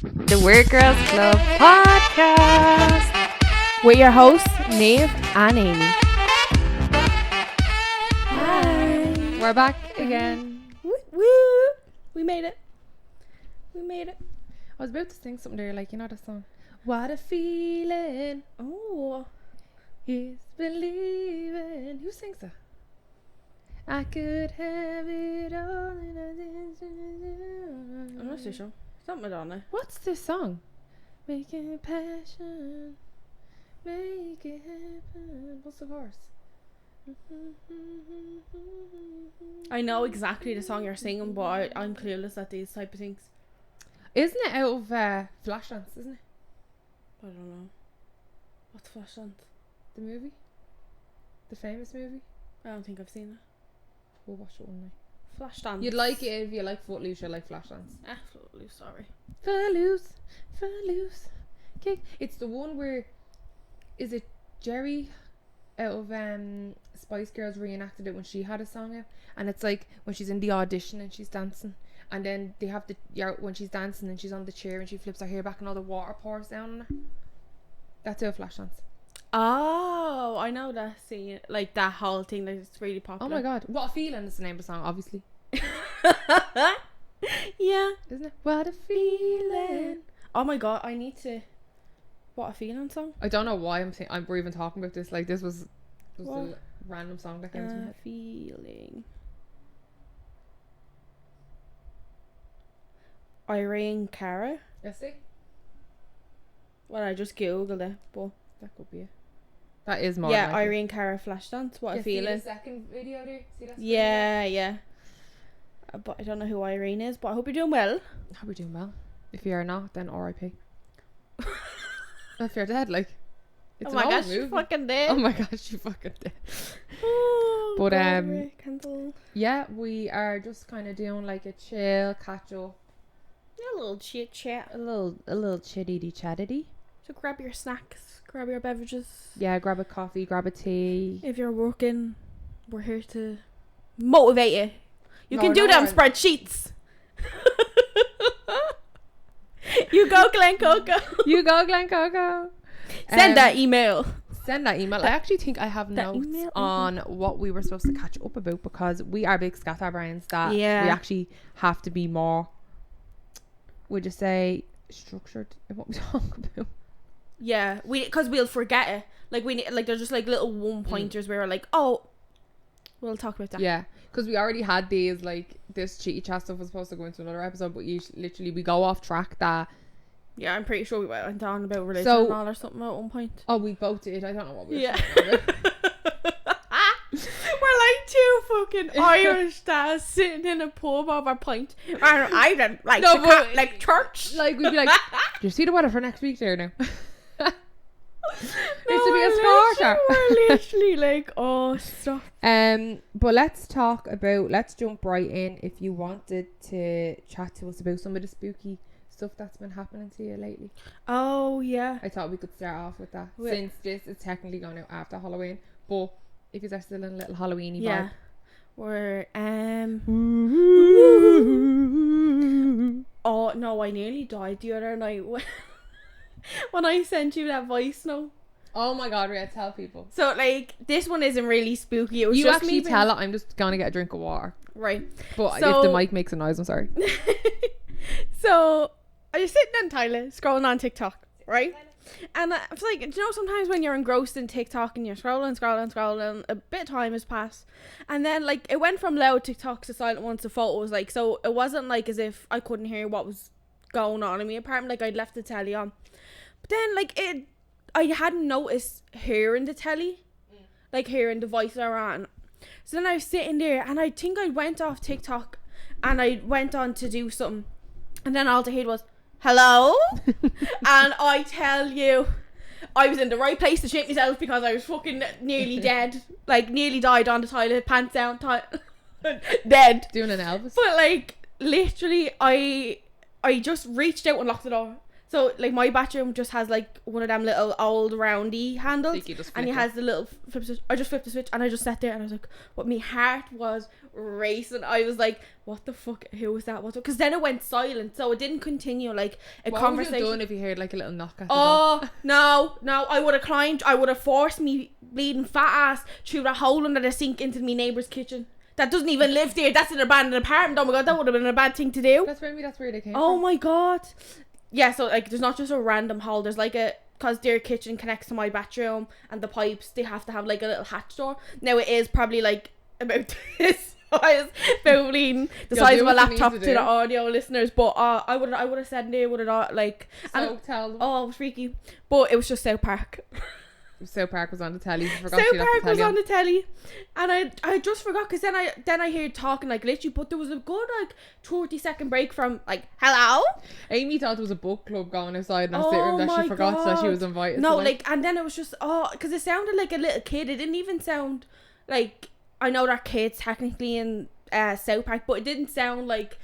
the Weird Girls Club podcast with your hosts, Neve and Amy. Hi. We're back again. Woo! We made it. I was about to sing something there, like, you know that song? What a feeling. Oh. Is believing. Who sings that? I could have it all in I'm not so sure. It's not Madonna. What's this song? Make it passion. Make it happen. What's the chorus? I know exactly the song you're singing, but I'm clueless at these type of things. Isn't it out of Flashdance, isn't it? I don't know. What's Flashdance? The movie? The famous movie? I don't think I've seen it. We'll watch it one night. Flashdance. You'd like it if you like Footloose, you like Flashdance. Absolutely sorry. Footloose. Kick. It's the one where, is it Jerry out of Spice Girls reenacted it when she had a song out, and it's like when she's in the audition and she's dancing, and then they have when she's dancing and she's on the chair and she flips her hair back and all the water pours down on her. That's how Flashdance. Oh, I know that scene, like that whole thing that is really popular. Oh my god, What a Feeling is the name of the song, obviously. Yeah, Isn't it? What a feeling. oh my god, I need to. What a Feeling song. I don't know why we're even talking about this. Like, this was What? a random song that came to my head. Feeling. Irene Cara. Yes, see? Well, I just googled it, but That could be it. That is more yeah, likely. Irene Cara Flashdance. What a See Feeling. the second video there? See that? Yeah. But I don't know who Irene is, but I hope you're doing well. How are we doing well? If you're not, then R.I.P. If you're dead, like, it's Oh my an old gosh, you movie. fucking dead. Oh my gosh, you fucking dead. Oh, But, God, Rick, cancel. Yeah, we are just kind of doing like a chill catch up, Yeah, a little chit chat. a little chitty chattity. So grab your snacks, grab your beverages. Yeah, grab a coffee, grab a tea. If you're working, we're here to motivate you. You No, can do no, them I- spreadsheets. You go, Glen Coco. You go, Glen Coco. Send that email. Send that email. I actually think I have That notes email, on what we were supposed to catch up about, because we are big scatterbrains that Yeah. we actually have to be more, would you say, structured in what we talk about. Yeah, because we'll forget it. Like there's just like little one pointers where we're like, oh, we'll talk about that. Yeah, because we already had these, like, this chitty chat stuff was supposed to go into another episode, but literally we go off track that. Yeah, I'm pretty sure we went on about religion So- and all or something at one point. Oh, we both did. I don't know what we were Yeah. talking about. We're like two fucking Irish dads sitting in a pub over a pint. And I don't like No, but- like church. Like, we'd be like, do you see the weather for next week there now? It's to be a scorcher. We're literally like, oh, stop. But let's jump right in. If you wanted to chat to us about some of the spooky stuff that's been happening to you lately, Oh yeah. I thought we could start off with that. Wait. Since this is technically going out after Halloween, but if you're still in a little Halloweeny Yeah. We're vibe. oh no, I nearly died the other night when I sent you that voice note. Oh my god, Rhea, tell people. So like this one isn't really spooky. It was You just actually me tell it. I'm just gonna get a drink of water. right. But So- if the mic makes a noise, I'm sorry. So I was sitting on toilet scrolling on TikTok, right? And I was like, do you know, sometimes when you're engrossed in TikTok and you're scrolling, a bit of time has passed, and then like it went from loud TikToks to silent ones to photos, like, so it wasn't like as if I couldn't hear what was going on in my apartment, like I'd left the telly on, but then like I hadn't noticed hearing the telly, like hearing the voice on. So then I was sitting there and I think I went off TikTok and I went on to do something, and then all I heard was hello. And I tell you, I was in the right place to shit myself because I was fucking nearly dead, like nearly died on the toilet, pants down, dead. Doing an Elvis. But like literally I just reached out and locked the door. So like my bathroom just has like one of them little old roundy handles, Like you just and it flick has the little flip switch. I just flipped the switch and I just sat there and I was like, what, my heart was racing. I was like, what the fuck, who was that? Because then it went silent, so it didn't continue like a What conversation. would you have done if you heard like a little knock at the door? Oh no, I would have climbed. I would have forced me bleeding fat ass through that hole under the sink into my neighbour's kitchen that doesn't even live there. That's an abandoned apartment. Oh my god, that would have been a bad thing to do. That's where they came Oh from. my god. Yeah, so like there's not just a random hole, there's like a, because their kitchen connects to my bathroom and the pipes, they have to have like a little hatch door. Now it is probably like about this size, probably the size of a laptop to the audio listeners, but I would have said no, would have like, So tell them. oh, it was freaky, but it was just South Park. South Park was on the telly. South Park was on the telly, and I just forgot, because then I heard talking like literally, but there was a good like 30-second break from like hello. Amy thought there was a book club going outside in our Oh sitting room that my she forgot God. that she was invited. No, to, like, and then it was just because it sounded like a little kid. It didn't even sound like, I know that kids technically in South Park, but it didn't sound like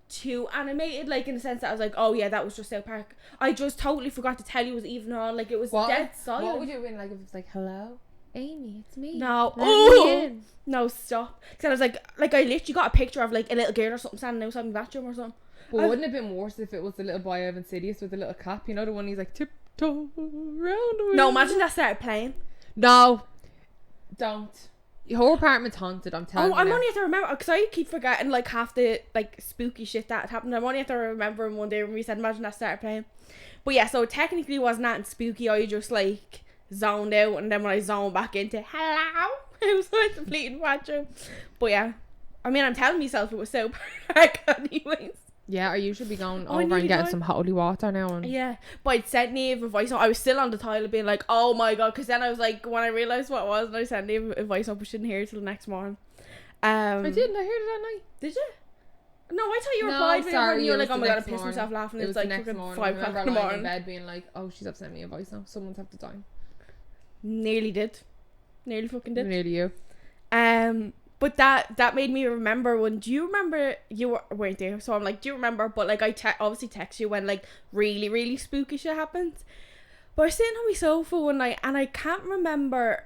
too animated, like in the sense that I was like, oh yeah, that was just South Park. I just totally forgot to tell you it was even on. Like it was dead silent. What would you have been like if it was like, hello, Amy, it's me. No, Let me in. no, stop. Because I was like I literally got a picture of like a little girl or something standing outside my bathroom or something. But wouldn't it have been worse if it was the little boy of Insidious with the little cap? You know, the one he's like tiptoe around the No, imagine that started playing. No, don't. Your apartment's haunted, I'm telling you. I'm only have to remember, because I keep forgetting like half the like spooky shit that happened. I'm only have to remember one day when we said imagine that started playing. But yeah, so technically wasn't that spooky. I just like zoned out, and then when I zoned back into hello, it was like complete bathroom. But yeah, I mean, I'm telling myself it was so Park anyways. Yeah, or you should be going I over and need getting one. some holy water now. And Yeah, but I'd sent Neve a voice note. I was still on the toilet being like, oh my god, because then I was like, when I realised what it was, and I sent Neve a voice note, but she didn't hear it till the next morning. I didn't. I heard it that night. Did you? No, I thought you No, replied sorry, when you were it like, was oh the my god, I next pissed morning. myself laughing. It It's was like the next fucking morning. 5 I o'clock in remember the lying in morning. bed being like, oh, she's up sent me a voice now. Someone's have to die. Nearly did. Nearly fucking did. Nearly you. But that made me remember when, do you remember, you weren't there, so I'm like, do you remember, but like I obviously text you when like really really spooky shit happens. But I was sitting on my sofa one night and I can't remember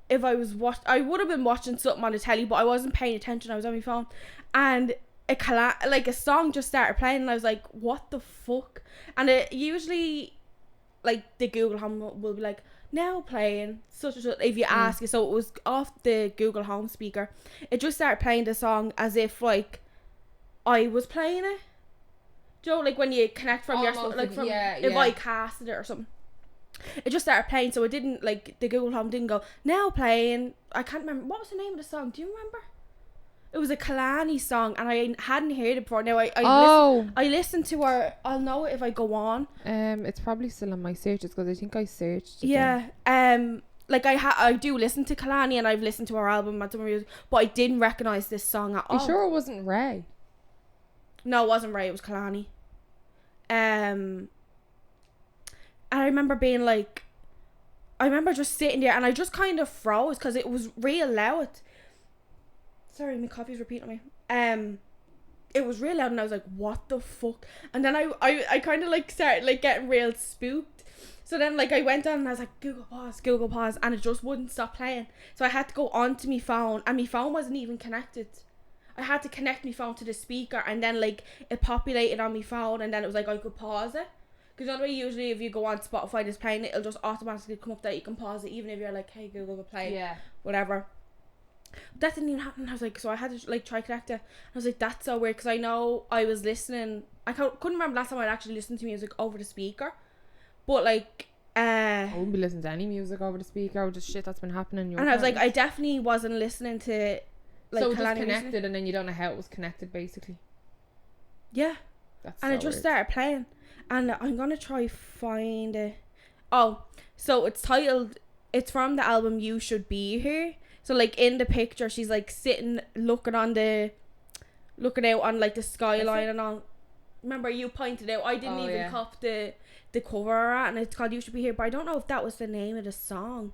if I was I would have been watching something on the telly, but I wasn't paying attention. I was on my phone, and like a song just started playing, and I was like, what the fuck? And it usually, like, the Google Home will be like, now playing such and such, if you ask it. So it was off the Google Home speaker. It just started playing the song as if like I was playing it. Do you know, like when you connect from your Almost like from yeah, if yeah. I casted it or something. It just started playing, so it didn't, like, the Google Home didn't go now playing. I can't remember what was the name of the song. Do you remember? It was a Kalani song, and I hadn't heard it before. Now I listened to her. I'll know it if I go on. It's probably still on my searches because I think I searched it. Yeah. Like I do listen to Kalani, and I've listened to her album and some music, but I didn't recognize this song at all. You sure it wasn't Ray? No, it wasn't Ray. It was Kalani. And I remember being like, I remember just sitting there, and I just kind of froze because it was real loud. Sorry, my coffee's repeating me. It was real loud, and I was like, what the fuck? And then I kind of like started like getting real spooked. So then like I went on and I was like, Google pause, and it just wouldn't stop playing. So I had to go onto my phone, and my phone wasn't even connected. I had to connect my phone to the speaker, and then like it populated on my phone, and then it was like I could pause it. Because the way usually if you go on Spotify and it's playing, it'll just automatically come up that you can pause it, even if you're like, hey Google, go play it, whatever. But that didn't even happen. I was like, so I had to like try connect it. I was like, that's so weird, because I know I was listening. I couldn't remember last time I'd actually listened to music over the speaker, but like I wouldn't be listening to any music over the speaker or just shit that's been happening in your and I was like, I apartment. definitely wasn't listening to like so it just Kalani connected music. and then you don't know how it was connected basically. Yeah. That's And so it just weird. started playing, and I'm gonna try find it. Oh, so it's titled, it's from the album You Should Be Here. So like in the picture she's like sitting looking out on like the skyline and all. Remember you pointed out, I didn't even cop the cover art, and it's called You Should Be Here, but I don't know if that was the name of the song.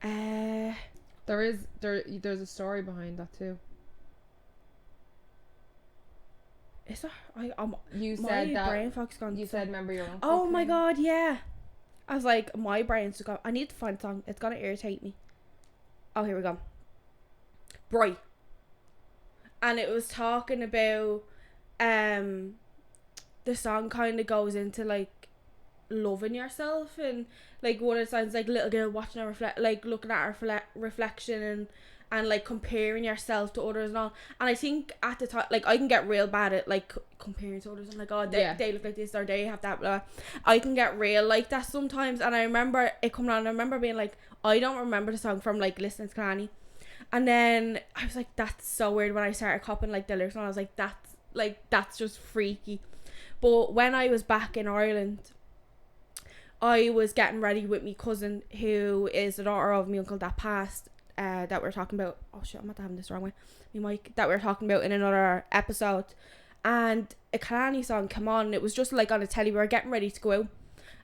There's a story behind that too. Is that You my said that. brain fog's gone. You said remember your own. Oh my god, yeah. I was like, my brain's just gone. I need to find a song. It's gonna irritate me. Oh, here we go. Bright. And it was talking about the song kind of goes into like loving yourself, and like one of the songs like little girl watching her looking at her reflection and like comparing yourself to others and all. And I think at the time, like I can get real bad at like comparing to others and like, oh, they look like this or they have that, blah. I can get real like that sometimes. And I remember it coming on, I remember being like, I don't remember the song from like listening to Kalani. And then I was like, that's so weird when I started copying like the lyrics, and I was like, that's just freaky. But when I was back in Ireland, I was getting ready with my cousin, who is the daughter of my uncle that passed, that we were talking about. Oh shit, I'm not having this wrong way. My mic, that we were talking about in another episode. And a Kalani song came on, and it was just like on the telly. We were getting ready to go out,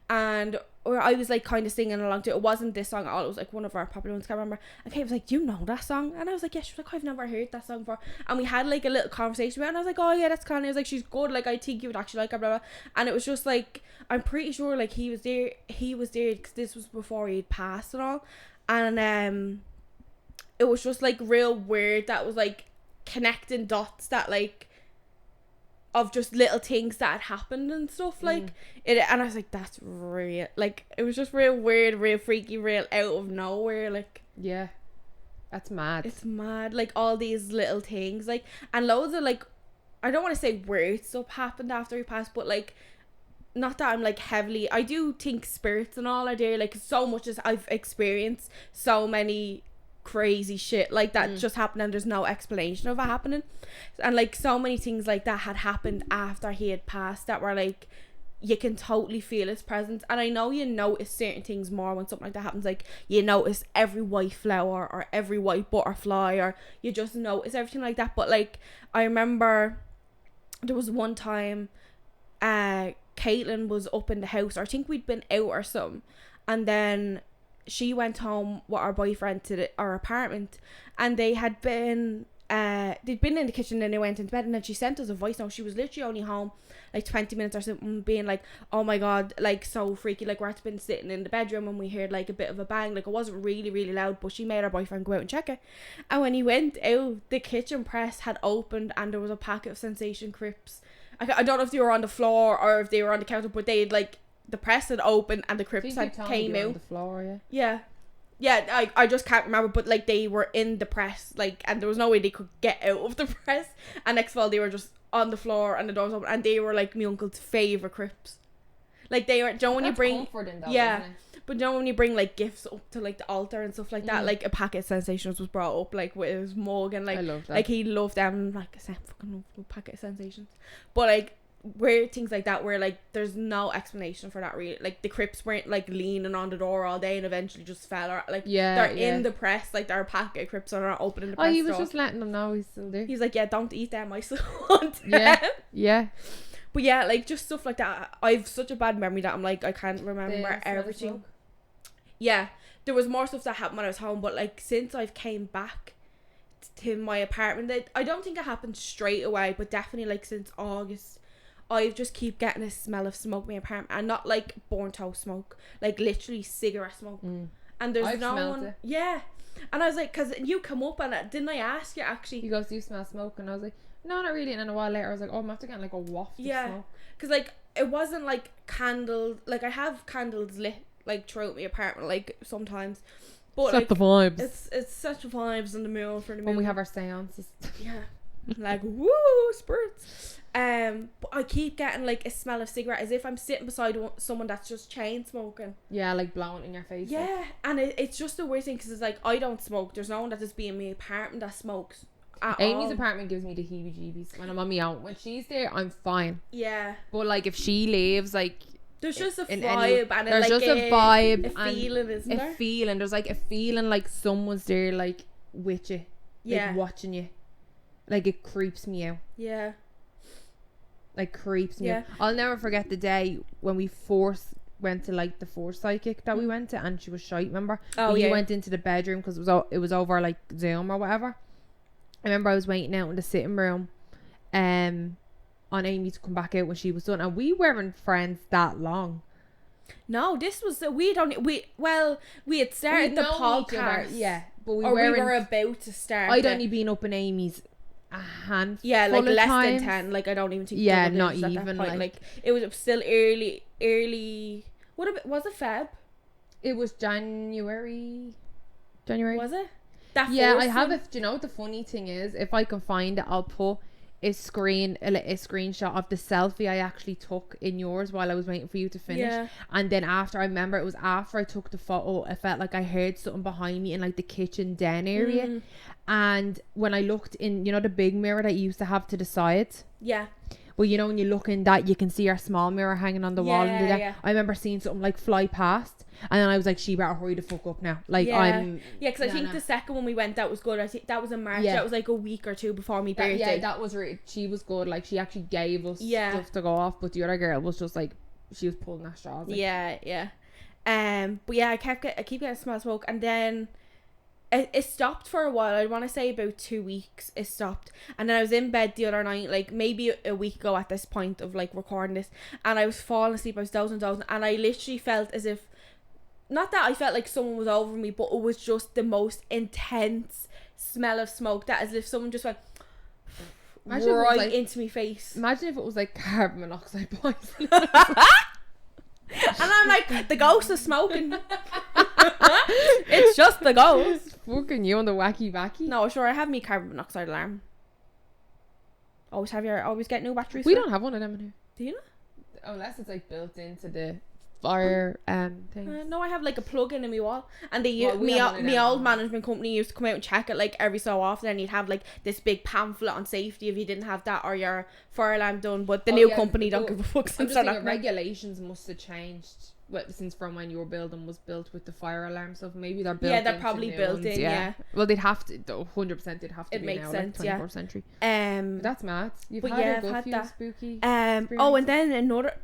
and I was like kind of singing along to it. It wasn't this song at all. It was like one of our popular ones. I can't remember. And Kate was like, "Do you know that song?" And I was like, "Yeah." She was like, "I've never heard that song before." And we had like a little conversation about it. And I was like, "Oh yeah, that's Kalani." I was like, "She's good. Like I think you would actually like her." Blah blah. And it was just like, I'm pretty sure like he was there because this was before he'd passed and all. And it was just like real weird. That was like connecting dots that like of just little things that had happened and stuff like it. And I was like, that's real. Like it was just real weird, real freaky, real out of nowhere. Like, yeah, that's mad. It's mad. Like all these little things, like, and loads of like, I don't want to say weird stuff happened after he passed, but like, not that I'm like heavily, I do think spirits and all are there, like so much as I've experienced so many crazy shit like that just happened, and there's no explanation of it happening. And like so many things like that had happened after he had passed that were like, you can totally feel his presence. And I know you notice certain things more when something like that happens, like you notice every white flower or every white butterfly, or you just notice everything like that. But like I remember there was one time Caitlin was up in the house, or I think we'd been out or something, and then she went home with our boyfriend to our apartment, and they had been they'd been in the kitchen, and they went into bed, and then she sent us a voice note. She was literally only home like 20 minutes or something, being like, oh my god, like so freaky, like we're been sitting in the bedroom and we heard like a bit of a bang, like it wasn't really really loud, but she made our boyfriend go out and check it. And when he went out, the kitchen press had opened, and there was a packet of Sensation crisps. I don't know if they were on the floor or if they were on the counter, but they'd like, the press had opened and the crisps had came out. On the floor, I just can't remember, but like they were in the press, like, and there was no way they could get out of the press. And next of all, they were just on the floor and the doors open, and they were like my uncle's favourite crisps. Like they were, don't when you bring, though, yeah, but don't when you bring like gifts up to like the altar and stuff like that, like a packet of Sensations was brought up, like with his mug, and like, I love that. like he loved them, like I said, fucking love a packet of Sensations. But like weird things like that where like there's no explanation for that really, like the crisps weren't like leaning on the door all day and eventually just fell, or like they're in the press, like they're a packet of crisps and they're not opening the press. Oh, he was door. just letting them know he's still there. He's like, yeah, don't eat them, I still want them. Yeah. But yeah, like just stuff like that. I've such a bad memory that I'm like, I can't remember everything. Yeah, there was more stuff that happened when I was home, but like since I've came back to my apartment, that I don't think it happened straight away, but definitely like since August, I've just keep getting a smell of smoke in my apartment, and not like burnt toast smoke, like literally cigarette smoke. And there's I've no smelled one. it. Yeah, and I was like, because you come up and didn't I ask you actually? He goes, "Do you smell smoke?" And I was like, "No, not really." And then a while later, I was like, "Oh, I'm after getting like a waft of smoke." Because like it wasn't like candles. Like I have candles lit like throughout my apartment, like sometimes. But Set like, the vibes. It's such vibes in the mood for the mood. When we have our seances. Yeah. Like woo spirits. But I keep getting like a smell of cigarette, as if I'm sitting beside someone that's just chain smoking. Yeah, like blowing in your face. Yeah, like. and it's just a weird thing, because it's like I don't smoke. There's no one that just be in my apartment that smokes. Amy's apartment gives me the heebie-jeebies when I'm on my own. When she's there, I'm fine. Yeah. But like if she leaves, like there's just a vibe, and there's like just a vibe, a feeling, isn't there? A feeling. There's like a feeling like someone's there, like with you, like watching you. Like it creeps me out. Yeah. Like creeps me out. I'll never forget the day when we went to like the fourth psychic that we went to, and she was shite. Remember? Oh yeah. We went into the bedroom because it was over like Zoom or whatever. I remember I was waiting out in the sitting room, and on Amy to come back out when she was done, and we weren't friends that long. No, this was we had started the podcast. Yeah, but we were about to start. I'd only been up in Amy's a handful. Yeah, like less times. than 10. Like I don't even think. Yeah, not even like it was still early. Was it Feb? It was January. Was it? That yeah, I have it. Do you know what the funny thing is? If I can find it, I'll put a screenshot of the selfie I actually took in yours while I was waiting for you to finish. Yeah. And then after, I remember it was after I took the photo, I felt like I heard something behind me in like the kitchen den area. And when I looked in, the big mirror that you used to have to the side. Yeah. Well, when you look in that, you can see our small mirror hanging on the wall. Yeah. I remember seeing something like fly past, and then I was like, she better hurry the fuck up now. Like, because I think the second one we went, that was good. I think that was in March. Yeah. That was like a week or two before my birthday. Yeah, that was she was good. Like, she actually gave us stuff to go off, but the other girl was just like, she was pulling at straws. Like. Yeah. But yeah, I keep getting smell smoke, and then it stopped for a while. I want to say about 2 weeks it stopped, and then I was in bed the other night, like maybe a week ago at this point of like recording this, and I was falling asleep. I was dozing, and I literally felt as if, not that I felt like someone was over me, but it was just the most intense smell of smoke, that as if someone just went right into my face. Imagine if it was like carbon monoxide poisoning. And I'm like, the ghost is smoking. It's just the ghost. Fucking you on the wacky vacky. No, sure, I have me carbon monoxide alarm. Always get new batteries. We don't have one of them in here. Do you know? Unless it's like built into the fire thing. No, I have like a plug in my wall, and me old management company used to come out and check it like every so often, and you'd have like this big pamphlet on safety if you didn't have that or your fire alarm done. But the new company don't give a fuck. I'm just thinking regulations must have changed since from when your building was built with the fire alarm stuff. Maybe they're built. Yeah, they're probably built in. Yeah. Well, they'd have to. 100%, they'd have to. It be makes now, sense. like 21st century. That's mad. You've but had I've had few that spooky. Oh, and then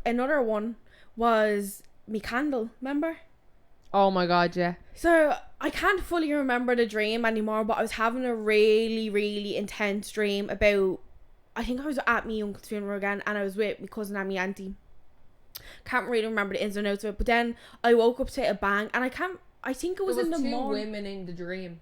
another one was me candle. Remember? Oh my god, yeah. So I can't fully remember the dream anymore, but I was having a really, really intense dream about. I think I was at my uncle's funeral again, and I was with my cousin and my auntie. Can't really remember the ins and outs of it, but then I woke up to a bang, and I think it was in the morning. There was two women in the dream,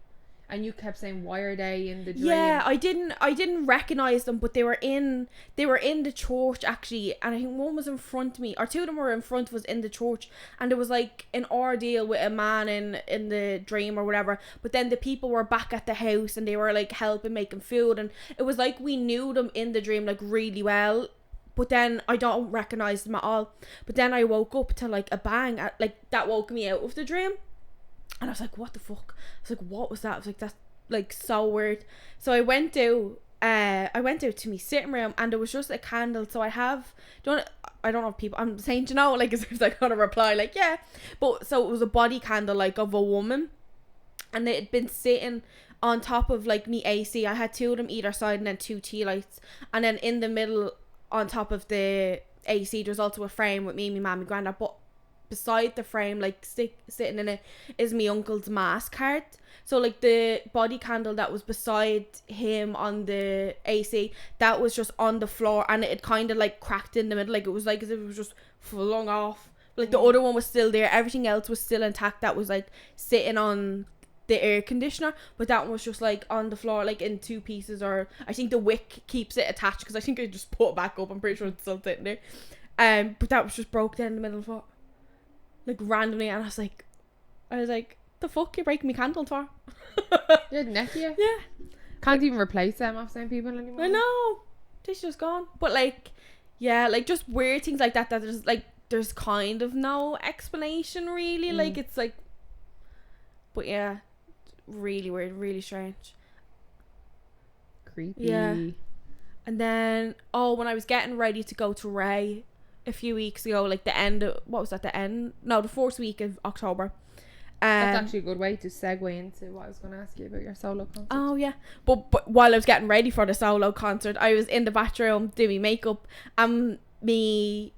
and you kept saying, "Why are they in the dream?" Yeah, I didn't recognize them, but they were in the church actually, and I think one was in front of me, or two of them were in front of us in the church, and there was like an ordeal with a man in the dream or whatever. But then the people were back at the house, and they were like helping making food, and it was like we knew them in the dream like really well. But then I don't recognize them at all. But then I woke up to like a bang, that woke me out of the dream. And I was like, what the fuck? I was like, what was that? I was like, that's like so weird. So I went out to my sitting room, and there was just a candle. So I don't know if people, I'm saying, like as if they're gonna reply like, yeah. But so it was a body candle like of a woman, and it had been sitting on top of like me AC. I had two of them either side, and then two tea lights, and then in the middle on top of the AC there's also a frame with me and my mum and granddad, but beside the frame, like sitting in it, is my uncle's mass card. So like the body candle that was beside him on the AC, that was just on the floor, and it had kind of like cracked in the middle, like it was like as if it was just flung off. Like the other one was still there, everything else was still intact, that was like sitting on the air conditioner, but that one was just like on the floor, like in two pieces, or I think the wick keeps it attached, because I think I just put it back up. I'm pretty sure it's still sitting there. But that was just broke down in the middle of it, like randomly, and I was like, the fuck you breaking me candle for? Yeah, neck you. Yeah. Can't even replace them off same people anymore. I know. She's just gone. But like, yeah, like just weird things like that there's like, there's kind of no explanation really. Like it's like, but yeah, really weird, really strange. Creepy. Yeah. And then, when I was getting ready to go to Ray a few weeks ago, like the fourth week of October. That's actually a good way to segue into what I was going to ask you about your solo concert. Oh yeah, but while I was getting ready for the solo concert, I was in the bathroom doing makeup, and me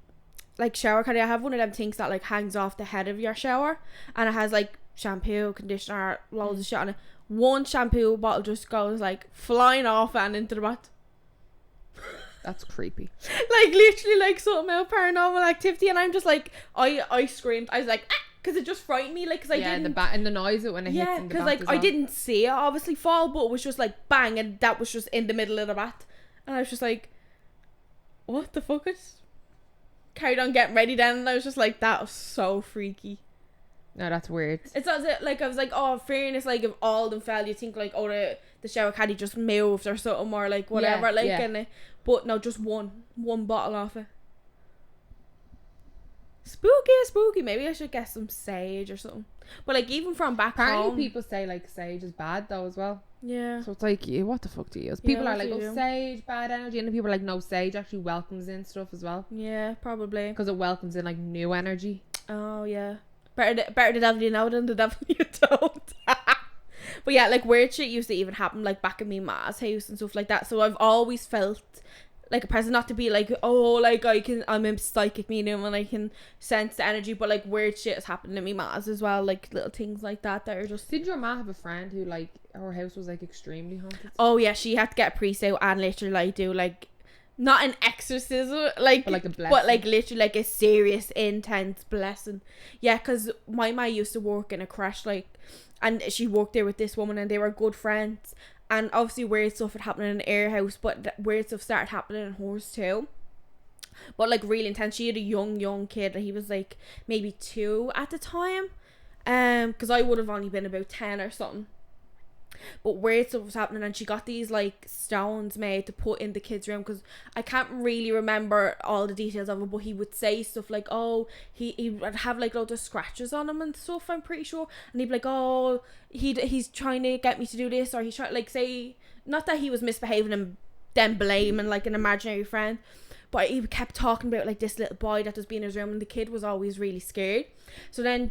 like shower curtain. I have one of them things that like hangs off the head of your shower, and it has like shampoo, conditioner, loads of shit on it. One shampoo bottle just goes like flying off and into the bath. That's creepy. Like literally like something out Paranormal Activity, and I'm just like I screamed. I was like, ah, because it just frightened me, like, because I didn't. And the noise it when it hits Yeah, in the because bat like as I well. didn't see it obviously fall, but it was just like bang, and that was just in the middle of the bat, and I was just like, what the fuck? Is carried on getting ready then, and I was just like, that was so freaky. No, that's weird. It's as it like I was like, oh, fairness, like if all of them fell, you think like, oh, the shower caddy just moved or something, or like whatever, like, and but no, just one bottle off it. Spooky. Maybe I should get some sage or something. But like even from back Apparently home, people say like sage is bad though as well. yeah. So it's like, what the fuck do you use? Yeah, People what are like, do you oh, do? sage, bad energy. And then people are like, no, sage actually welcomes in stuff as well. Yeah, probably. Because it welcomes in like new energy. Oh yeah. Better the devil you know than the devil you don't. But yeah, like weird shit used to even happen like back in me ma's house and stuff like that. So I've always felt like a person, not to be like, oh, like I'm a psychic medium and I can sense the energy, but like weird shit has happened to me ma's as well, like little things like that are just. Did your ma have a friend who like her house was like extremely haunted? Oh yeah, she had to get a priest out and literally like do like not an exorcism, like, But like a blessing. but like literally like a serious intense blessing. Yeah, because my ma used to work in a crash, like, and she worked there with this woman and they were good friends, and obviously weird stuff had happened in her house, but weird stuff started happening in hers too, but like really intense. She had a young kid, and he was like maybe 2 at the time, because I would have only been about 10 or something. But weird stuff was happening, and she got these like stones made to put in the kid's room, because I can't really remember all the details of it, but he would say stuff like, oh, he would have like loads of scratches on him and stuff, I'm pretty sure, and he'd be like, oh, he's trying to get me to do this, or he's trying, like, say, not that he was misbehaving and then blaming like an imaginary friend, but he kept talking about like this little boy that was being in his room, and the kid was always really scared. So then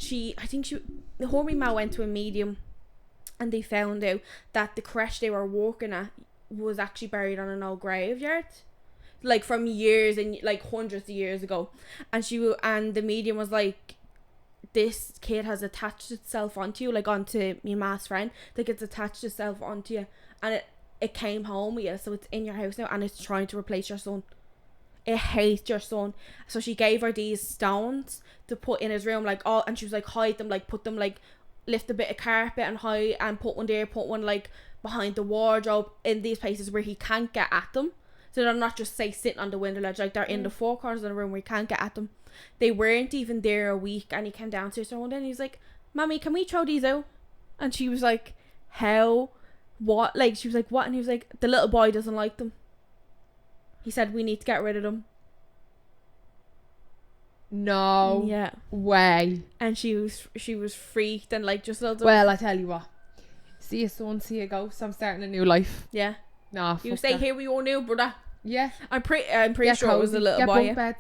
my ma went to a medium, and they found out that the creche they were working at was actually buried on an old graveyard, like from years and like hundreds of years ago. And the medium was like, this kid has attached itself onto you, like onto my ma's friend, like it's attached itself onto you, and it came home with you, so it's in your house now, and it's trying to replace your son. It hates your son. So she gave her these stones to put in his room, like, all, and she was like, hide them, like put them, like lift a bit of carpet and hide, and put one there, put one like behind the wardrobe, in these places where he can't get at them, so they're not just say sitting on the window ledge, like they're in the four corners of the room where he can't get at them. They weren't even there a week, and he came downstairs one day and he was like, Mommy, can we throw these out? And she was like, how? What? Like, she was like, what? And he was like, the little boy doesn't like them. He said we need to get rid of them. No way. And she was freaked and like just loads of. Well, I tell you what, see a son, see a ghost. I'm starting a new life. Yeah. No, You stay here with your new brother. Yeah. I'm pretty sure it was a little Get boy. bunk beds.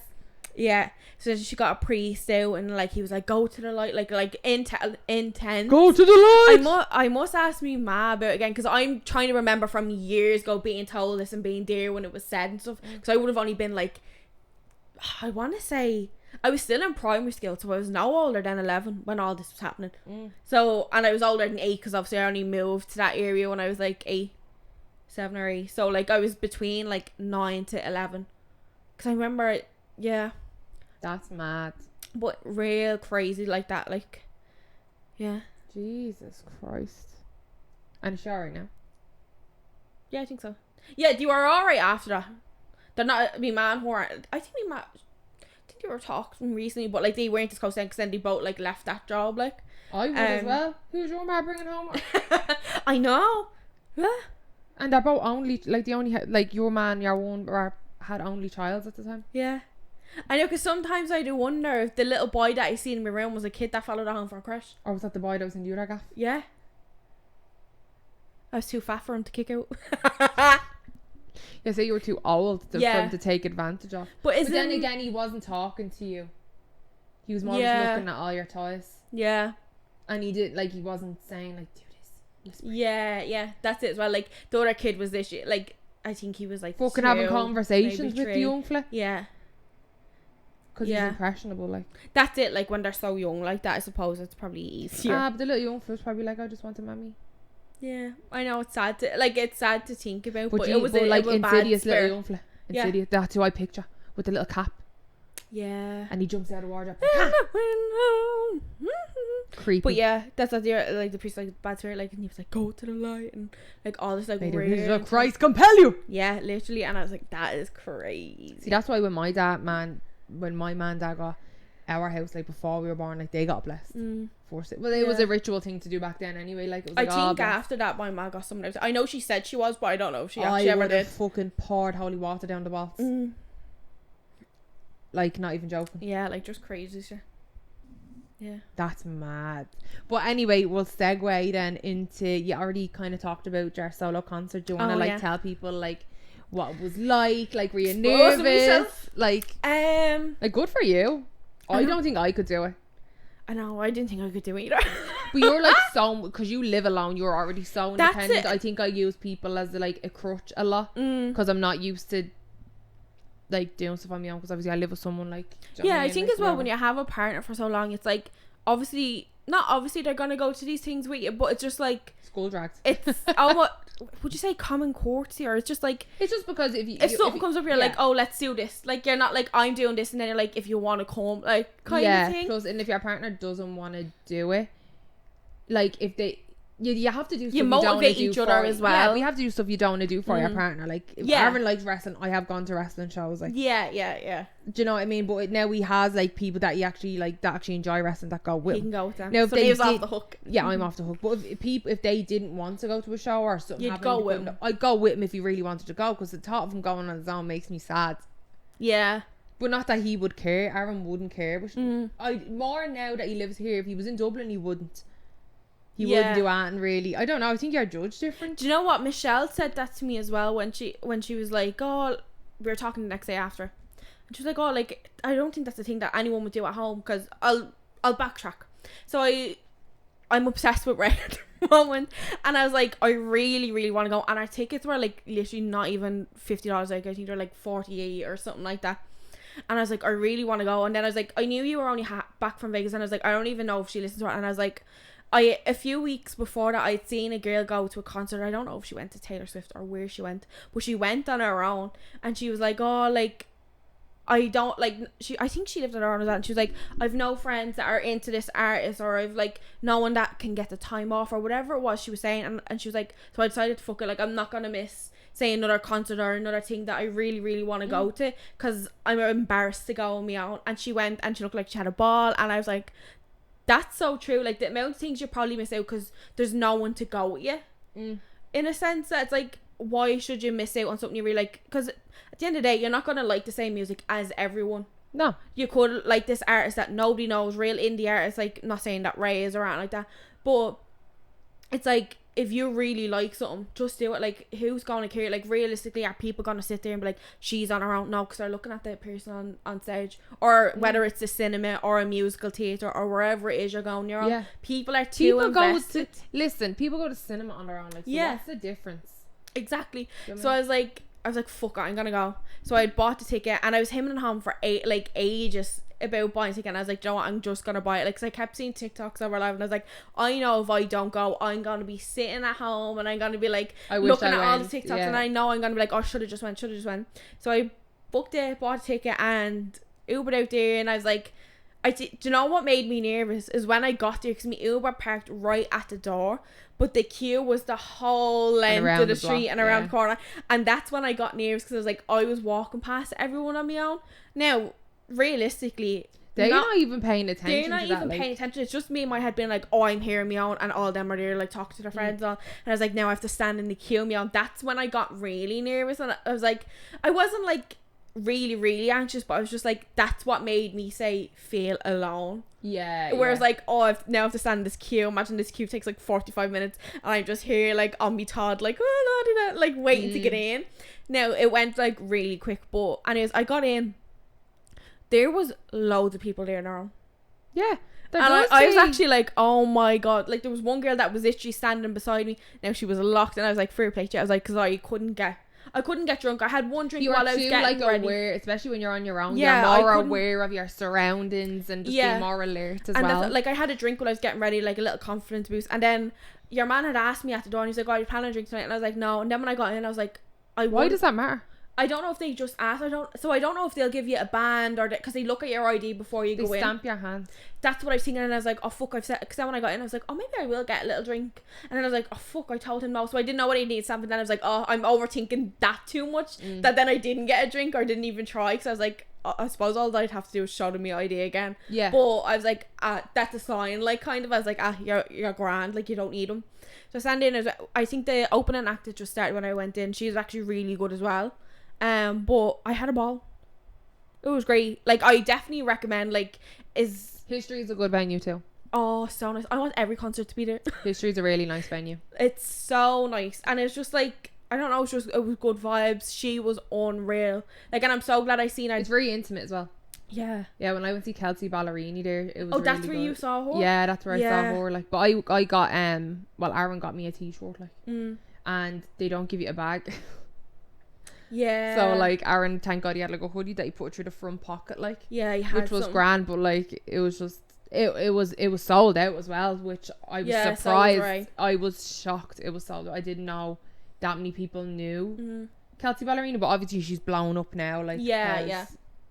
Yeah. So she got a priest out, and like he was like, go to the light, like intense. Go to the light. I must ask me ma about it again, because I'm trying to remember from years ago being told this and being there when it was said and stuff. Because I would have only been like, I want to say I was still in primary school, so I was no older than 11 when all this was happening. So, and I was older than 8, because obviously I only moved to that area when I was like 7 or 8. So like I was between like 9 to 11, because I remember it. Yeah. That's mad. But real crazy like that, like, yeah. Jesus Christ. And sure now. Yeah, I think so. Yeah, you were alright after that. They're not, me man, I think they were talking recently, but like they weren't as close then, because then they both like left that job, like. I would as well. Who's your ma bringing home? I know. Yeah. And they're both only, like, they only had, like, your man, your one, or had only childs at the time. Yeah. I know, because sometimes I do wonder if the little boy that I seen in my room was a kid that followed her home for a crash. Or was that the boy that was in the other gaff? Yeah. I was too fat for him to kick out. Yeah, so you were too old for him to take advantage of. But then again, he wasn't talking to you. He was more just looking at all your toys. Yeah. And he did, like, he wasn't saying, like, do this. Yeah, that's it as well. Like, the other kid was this year, like, I think he was like fucking 2, having conversations maybe with the young fella. Yeah. Because he's impressionable, like. That's it, like, when they're so young like that, I suppose it's probably easier. But the little young fella's probably like, I just want a mommy. Yeah, I know, it's sad to think about, but it it was like a insidious bad little young fella. Insidious. That's who I picture with the little cap, Yeah. and he jumps out of the wardrobe. Creepy. But yeah, that's what the priest like bad spirit, like, and he was like, go to the light, and like all this like May the weird vision of Christ compel you. Yeah, literally. And I was like, that is crazy. See, that's why when my man dad got our house, like before we were born, like they got blessed. Forced it. Well, it was a ritual thing to do back then anyway. Like, it was like, I think after that my mom got someone else. I know she said she was, but I don't know if she actually ever did. Fucking poured holy water down the balls. Like, not even joking. Yeah, like just crazy shit. Yeah, that's mad. But anyway, we'll segue then into, you already kind of talked about your solo concert. Do you want to tell people like what it was like were you nervous? Like good for you. I don't think I could do it. I know, I didn't think I could do it either. But you're like so, because you live alone, you're already so independent. I think I use people as like a crutch a lot because I'm not used to like doing stuff on my own, because obviously I live with someone, like, I think as well, when you have a partner for so long, it's like not obviously they're gonna go to these things with you, but it's just like school drags. It's almost, would you say common courtesy, or it's just like, it's just because if something comes up, you're like, oh, let's do this. Like, you're not like, I'm doing this, and then you're like, if you want to come, like, kind of thing. Plus, and if your partner doesn't want to do it, like, if they, you have to do stuff you motivate each other as well. Yeah, we have to do stuff you don't want to do for your partner. Like, if Aaron likes wrestling, I have gone to wrestling shows. Like, yeah. Do you know what I mean? But now he has like people that he actually like, that actually enjoy wrestling, that go with him. He can go with them. Now, if so they he was off the hook. Yeah, I'm off the hook. But if they didn't want to go to a show or something, you'd go with him. I'd go with him if he really wanted to go, because the thought of him going on his own makes me sad. Yeah. But not that he would care. Aaron wouldn't care. But more now that he lives here. If he was in Dublin, he wouldn't. He wouldn't do anything really. I don't know. I think you're judged different. Do you know what? Michelle said that to me as well when she was like, oh, we were talking the next day after, and she was like, oh, like, I don't think that's the thing that anyone would do at home, because I'll backtrack. So I'm obsessed with Ray at the moment, and I was like, I really, really want to go, and our tickets were like literally not even $50. Like, I think they're like 48 or something like that. And I was like, I really want to go. And then I was like, I knew you were only back from Vegas, and I was like, I don't even know if she listens to it. And I was like, a few weeks before that, I'd seen a girl go to a concert. I don't know if she went to Taylor Swift or where she went, but she went on her own, and she was like, oh, like, I don't like, I think she lived on her own, and she was like, I've no friends that are into this artist, or I've like no one that can get the time off, or whatever it was she was saying. And she was like, so I decided to fuck it, like, I'm not gonna miss, say, another concert or another thing that I really, really want to go to, because I'm embarrassed to go on my own. And she went, and she looked like she had a ball, and I was like, that's so true. Like, the amount of things you probably miss out because there's no one to go with you. In a sense that it's like, why should you miss out on something you really like? Because at the end of the day, you're not going to like the same music as everyone. No. You could like this artist that nobody knows, real indie artist, like, not saying that Ray is or anything like that, but it's like, if you really like something, just do it. Like, who's going to care? Like, realistically, are people going to sit there and be like, she's on her own? No, because they're looking at the person on stage, or whether it's the cinema or a musical theatre or wherever it is you're going, you're on. People are too invested. People go to cinema on their own. Like, so what's the difference? Exactly. So I was like, fuck it, I'm gonna go. So I bought the ticket, and I was hemming and hawing for ages about buying a ticket, and I was like, do you know what, I'm just gonna buy it. Like, cause I kept seeing TikToks over live, and I was like, I know if I don't go, I'm gonna be sitting at home, and I'm gonna be like looking at all the TikToks, and I know I'm gonna be like, oh, should have just went. So I booked it, bought a ticket, and Ubered out there, and I was like, do you know what made me nervous is when I got there, because my Uber parked right at the door, but the queue was the whole length of the street and around the corner, and that's when I got nervous, because I was like, I was walking past everyone on my own. Now, realistically, they're not even paying attention. They're not even paying attention. It's just me in my head being like, oh, I'm here on my own, and all of them are there like talking to their friends on. And I was like, now I have to stand in the queue on my own. That's when I got really nervous, and I was like, I wasn't like really, really anxious, but I was just like, that's what made me feel alone. Whereas like, oh, I now have to stand in this queue. Imagine this queue takes like 45 minutes, and I'm just here like on me Todd, like, oh, no, like waiting to get in. Now it went like really quick, but anyways, I got in. There was loads of people there now. Yeah. And I was actually like, oh my god. Like, there was one girl that was literally standing beside me. Now she was locked, and I was like, fair play to you. I was like, because I couldn't get drunk. I had one drink while I was getting ready. Aware, especially when you're on your own. Yeah, you're more aware of your surroundings and just be more alert as well. Like, I had a drink while I was getting ready, like a little confidence boost. And then your man had asked me at the door, and he's like, oh, are you planning on drinking tonight? And I was like, no. And then when I got in, I was like, why does that matter? I don't know if they just ask. I don't know if they'll give you a band or because they look at your ID before you They go in. stamp your hand. That's what I was thinking, and I was like, oh fuck, I've said, because then when I got in, I was like, oh, maybe I will get a little drink, and then I was like, oh fuck, I told him no, so I didn't know what he needed stamp, and then I was like, oh, I'm overthinking that too much, that then I didn't get a drink or didn't even try, because I was like, I suppose all I'd have to do is show them my ID again. Yeah. But I was like, that's a sign, like, kind of. I was like, you're grand, like, you don't need them. So I stand in. I think the opening act that just started when I went in, she was actually really good as well. But I had a ball. It was great. Like, I definitely recommend, like, History is a good venue too. Oh, so nice. I want every concert to be there. History is a really nice venue. It's so nice. And it's just like, I don't know, it was good vibes. She was unreal. Like, and I'm so glad I seen her. It's very intimate as well. Yeah. Yeah, when I went to see Kelsey Ballerini there, it was that's really where good. you saw her? Yeah, that's where I saw her. Like, but I got Aaron got me a t-shirt, like, and they don't give you a bag. Yeah. So like Aaron, thank God he had like a hoodie that he put through the front pocket, like. Yeah, he had which was something. grand, but like it was just it was sold out as well, which I was surprised. So right. I was shocked it was sold out. I didn't know that many people knew Kelsey Ballerini, but obviously she's blown up now. Like, yeah.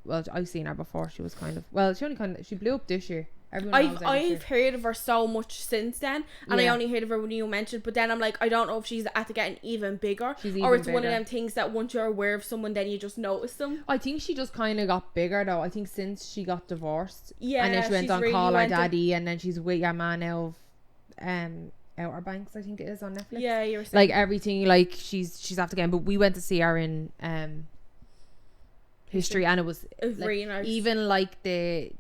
Well, I've seen her before. She was she blew up this year. I've heard of her so much since then, and I Yeah. only heard of her when you mentioned. But then I'm like, I don't know if she's at to getting even bigger, She's or even it's one of bigger. them things that once you're aware of someone, then you just notice them. I think she just kind of got bigger though. I think since she got divorced, Yeah, and then she went she's on really Call Her went Daddy, and then she's with your man now of Outer Banks, I think it is, on Netflix. Yeah, you were saying. Like everything, like she's after again. But we went to see her in History, and it was like, really nice. even like the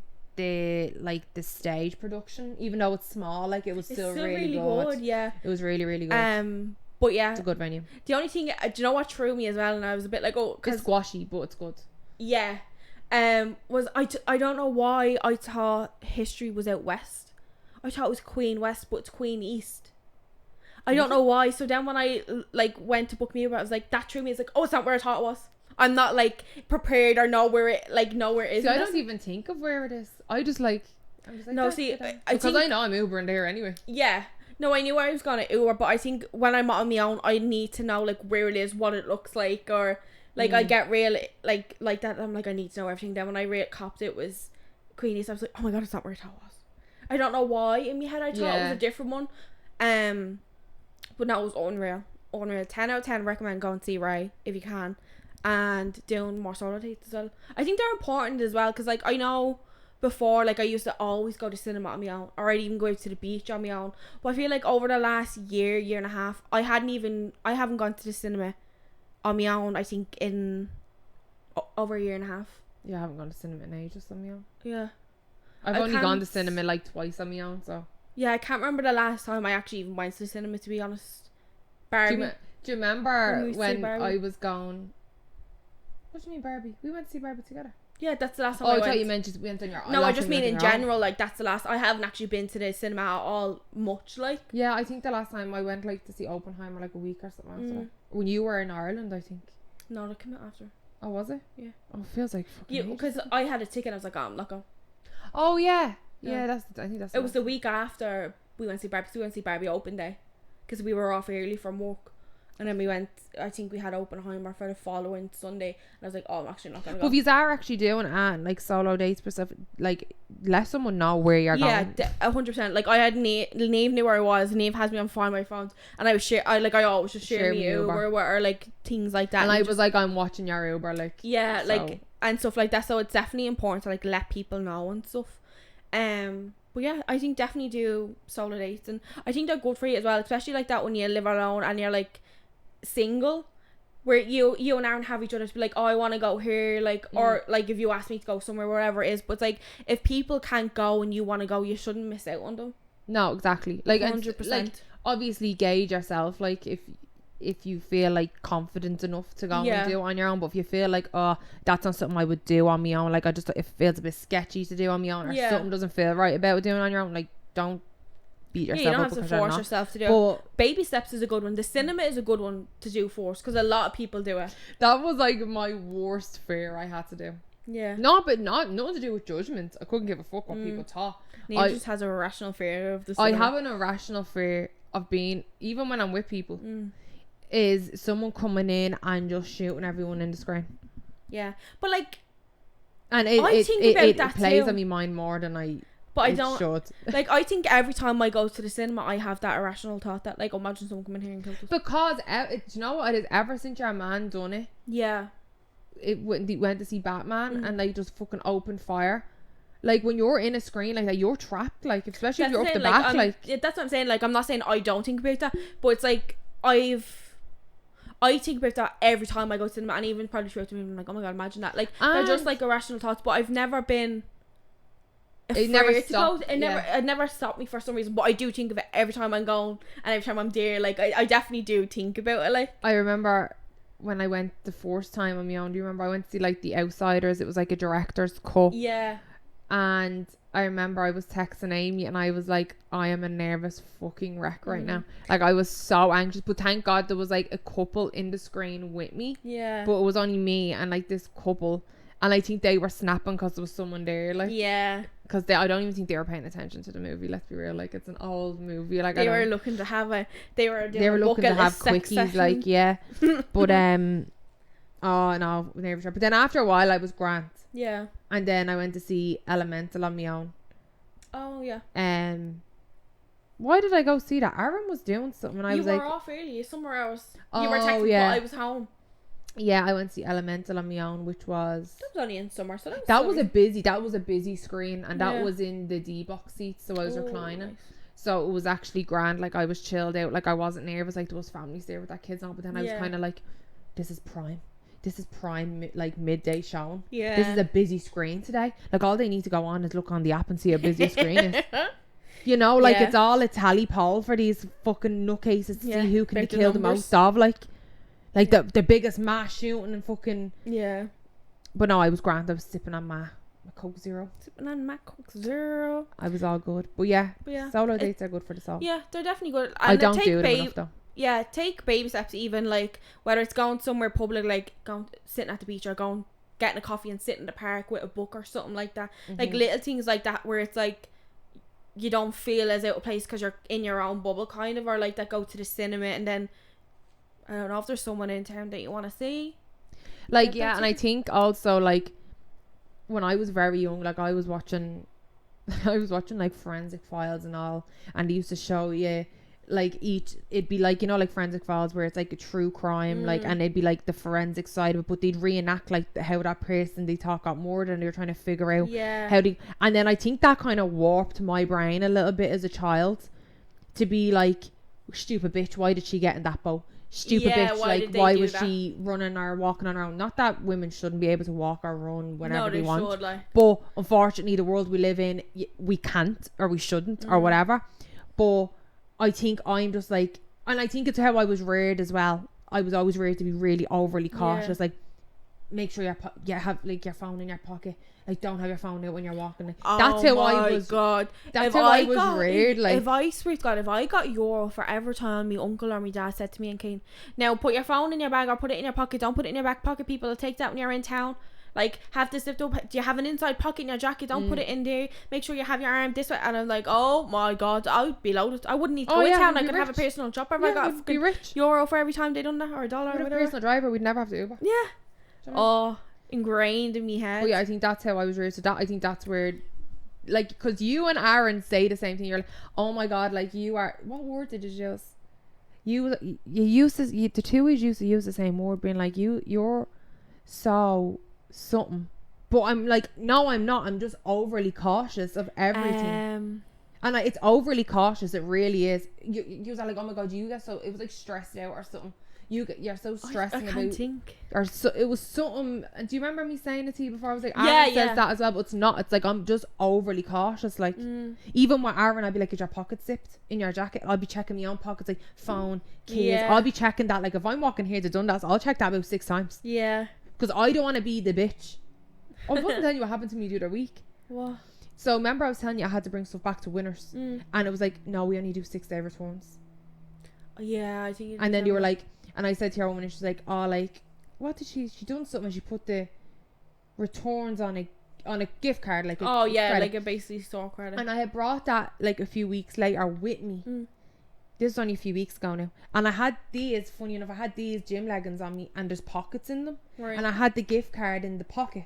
stage production, even though it's small, like it was still really good. Yeah, it was really good. But yeah, It's a good venue. the only thing, do you know what threw me as well, and I was a bit like, oh, It's because squashy, but it's good. yeah, was I don't know why I thought History was out west. I thought it was Queen West, but it's Queen East. I don't know why. So then when I like went to book me about, I was like, that threw me. It's like, oh, it's not where I thought it was. I'm not like prepared or know where it is. See, I don't even think of where it is. I'm just like no. that's See, it then. I because think, I know I'm Ubering there anyway. Yeah. No, I knew I was gonna Uber, but I think when I'm on my own, I need to know like where it is, what it looks like, or like I get real like that. I'm like, I need to know everything. Then when I copped it was Queen East, I was like, oh my god, it's not where I thought it was. I don't know why in my head I thought it was a different one. But no, it was unreal. 10 out of 10. Recommend go and see Ray if you can, and doing more solo dates as well. I think they're important as well, because like I know before, like I used to always go to cinema on my own, or I'd even go out to the beach on my own. But I feel like over the last year and a half, I haven't gone to the cinema on my own. I think in over a year and a half. Yeah, I haven't gone to cinema in ages on my own. Yeah, I've only gone to cinema like twice on my own, so. Yeah, I can't remember the last time I actually even went to the cinema, to be honest. Barbie. Do you remember when Barbie? I was gone? What do you mean Barbie? We went to see Barbie together. Yeah, that's the last time I I went. thought you meant just went on your own. No, I just mean in general, like that's the last. I haven't actually been to the cinema at all much, like. Yeah, I think the last time I went like to see Oppenheimer like a week or something after that. When you were in Ireland, I think. No, that came out after. Oh, was it? Yeah. Oh, it feels like fucking Yeah, because I had a ticket. I was like, oh, I'm not going. Oh yeah. Yeah. I think that's. It was the week after we went to see Barbie. So we went to see Barbie open day, because we were off early from work, and then we went. I think we had Oppenheimer for the following Sunday, and I was like, oh, I'm actually not gonna go. But if you are actually doing like solo dates for stuff, like let someone know where you're going. Yeah, 100%. Like I had Neve knew where I was. Neve has me on Find My Phones, and I always just share me Uber or like things like that. And I was like, I'm watching your Uber, like. Yeah, so. like and stuff like that. So it's definitely important to like let people know and stuff. But yeah, I think definitely do solo dates, and I think they're good for you as well, especially like that when you live alone and you're like single, where you and Aaron have each other to be like, oh, I want to go here, like, or like if you ask me to go somewhere, wherever it is. But it's like, if people can't go and you want to go, you shouldn't miss out on them. No, exactly. Like 100%. Like, obviously gauge yourself, like if you feel like confident enough to go and do it on your own. But if you feel like, oh, that's not something I would do on my own, like it feels a bit sketchy to do on my own, or something doesn't feel right about doing it on your own, like don't beat yourself up. You don't have to force yourself to do it. Baby steps is a good one. The cinema is a good one to do first, because a lot of people do it. That was like my worst fear I had to do. Yeah. Nothing to do with judgment. I couldn't give a fuck what people thought. Neve just has a irrational fear of the cinema. I have an irrational fear of being, even when I'm with people, is someone coming in and just shooting everyone in the screen. Yeah, but like, And I think about that it plays too. on my mind more than But I it don't. should. Like, I think every time I go to the cinema, I have that irrational thought that, like, imagine someone coming here and kill us. Because do you know what it is? Ever since your man done it, Yeah. when they went to see Batman Mm-hmm. and like just fucking opened fire. Like when you're in a screen like that, you're trapped. Like especially if you're up the back. Like yeah, that's what I'm saying. Like, I'm not saying I don't think about that, but it's like I think about that every time I go to cinema, and even probably throughout the movie. I'm like, oh my god, imagine that. Like, they're just like irrational thoughts. But I've never been. It never to go. stopped. It never stopped me for some reason. But I do think of it every time I'm going, and every time I'm there. Like, I definitely do think about it. Like, I remember when I went the first time on my own. Do you remember I went to see like The Outsiders? It was like a director's cut. yeah. And I remember I was texting Amy and I was like, I am a nervous fucking wreck right now. Like I was so anxious, but thank God there was like a couple in the screen with me. Yeah. But it was only me and like this couple, and I think they were snapping because there was someone there. Like Yeah. because I don't even think they were paying attention to the movie. Let's be real, like it's an old movie. Like They were looking to have they were looking to have quickies. Like yeah, but oh no, nervous. But then after a while, I was grand. Yeah. And then I went to see Elemental on my own. Oh yeah. Why did I go see that? Aaron was doing something and I was like, you were off early somewhere else. Oh, You were texting, yeah. but I was home. yeah, I went to see Elemental on my own, which was That was only in summer, so that was a busy screen, and that was in the D box seat, so I was reclining. Nice. So it was actually grand. Like I was chilled out. Like I wasn't nervous. Like there was families there with their kids on, but then I was kind of like, this is prime. This is prime, like midday showing. Yeah. This is a busy screen today. Like all they need to go on is look on the app and see how busy a screen is. You know, like it's all a tally poll for these fucking nutcases to see who can be killed the most of. Like the biggest mass shooting and fucking. Yeah. But no, I was grand. I was sipping on my Coke Zero. Sipping on my Coke Zero. I was all good. But yeah, solo dates are good for the soul. Yeah, they're definitely good. And I don't do them enough though. Yeah, take baby steps, even like whether it's going somewhere public, like going sitting at the beach, or going getting a coffee and sitting in the park with a book or something like that. Like little things like that where it's like you don't feel as out of place because you're in your own bubble kind of, or like that go to the cinema and then I don't know if there's someone in town that you want to see. Like yeah, and I think also like when I was very young, like I was watching like Forensic Files and all, and they used to show you like it'd be like, you know, like Forensic Files where it's like a true crime, like, and it'd be like the forensic side of it, but they'd reenact like how that person they thought got murdered, and they were trying to figure out how they, and then I think that kind of warped my brain a little bit as a child to be like, stupid bitch, why did she get in that boat? Stupid bitch, like why was she running or walking on her own? Not that women shouldn't be able to walk or run whenever they want, should, like. but unfortunately the world we live in, we can't or we shouldn't or whatever. But I think I'm just like, and I think it's how I was reared as well. I was always reared to be really overly cautious. Like, make sure you have like your phone in your pocket. Like, don't have your phone out when you're walking. Like, that's how I was. God. That's how I was reared. Like, if I swear to God, if I got Euro for every time my uncle or my dad said to me and Kane, now put your phone in your bag or put it in your pocket. Don't put it in your back pocket. People will take that when you're in town. Like, have this zipped up. Do you have an inside pocket in your jacket? Don't put it in there. Make sure you have your arm this way. And I'm like, oh my God, I'd be loaded. I wouldn't need to go in town. I could have a personal shopper if I got a fucking Euro for every time they done that, or a dollar or whatever. A personal driver, we'd never have to Uber. Yeah. Oh, ingrained in me head. But yeah, I think that's how I was raised. So that, I think that's where, like, because you and Aaron say the same thing. You're like, oh my God, like you are. What word did you use? You use this. The two of you used to use the same word, being like you're so something. But I'm like, no, I'm not. I'm just overly cautious of everything. And like, it's overly cautious. It really is. You was like, oh my God, you get so, it was like stressed out or something. You're so stressing I can't think. Or so it was something. Do you remember me saying it to you before? I was like, Aaron says that as well, but it's not. It's like I'm just overly cautious. Like even with Aaron, I'd be like, is your pocket zipped in your jacket? I'll be checking my own pockets, like phone, kids. I'll be checking that. Like if I'm walking here to Dundas, I'll check that about 6 times. Yeah. Because I don't want to be the bitch. I wasn't telling you what happened to me the other week. What? So remember I was telling you I had to bring stuff back to Winners, and it was like, no, we only do 6-day returns. Yeah, I think. And then you were like, and I said to your woman, and she's like, oh, like, what did she done something, and she put the returns on a gift card, like like a basically store credit. And I had brought that like a few weeks later with me. This is only a few weeks ago now. And I had these, funny enough, I had these gym leggings on me and there's pockets in them. Right. And I had the gift card in the pocket.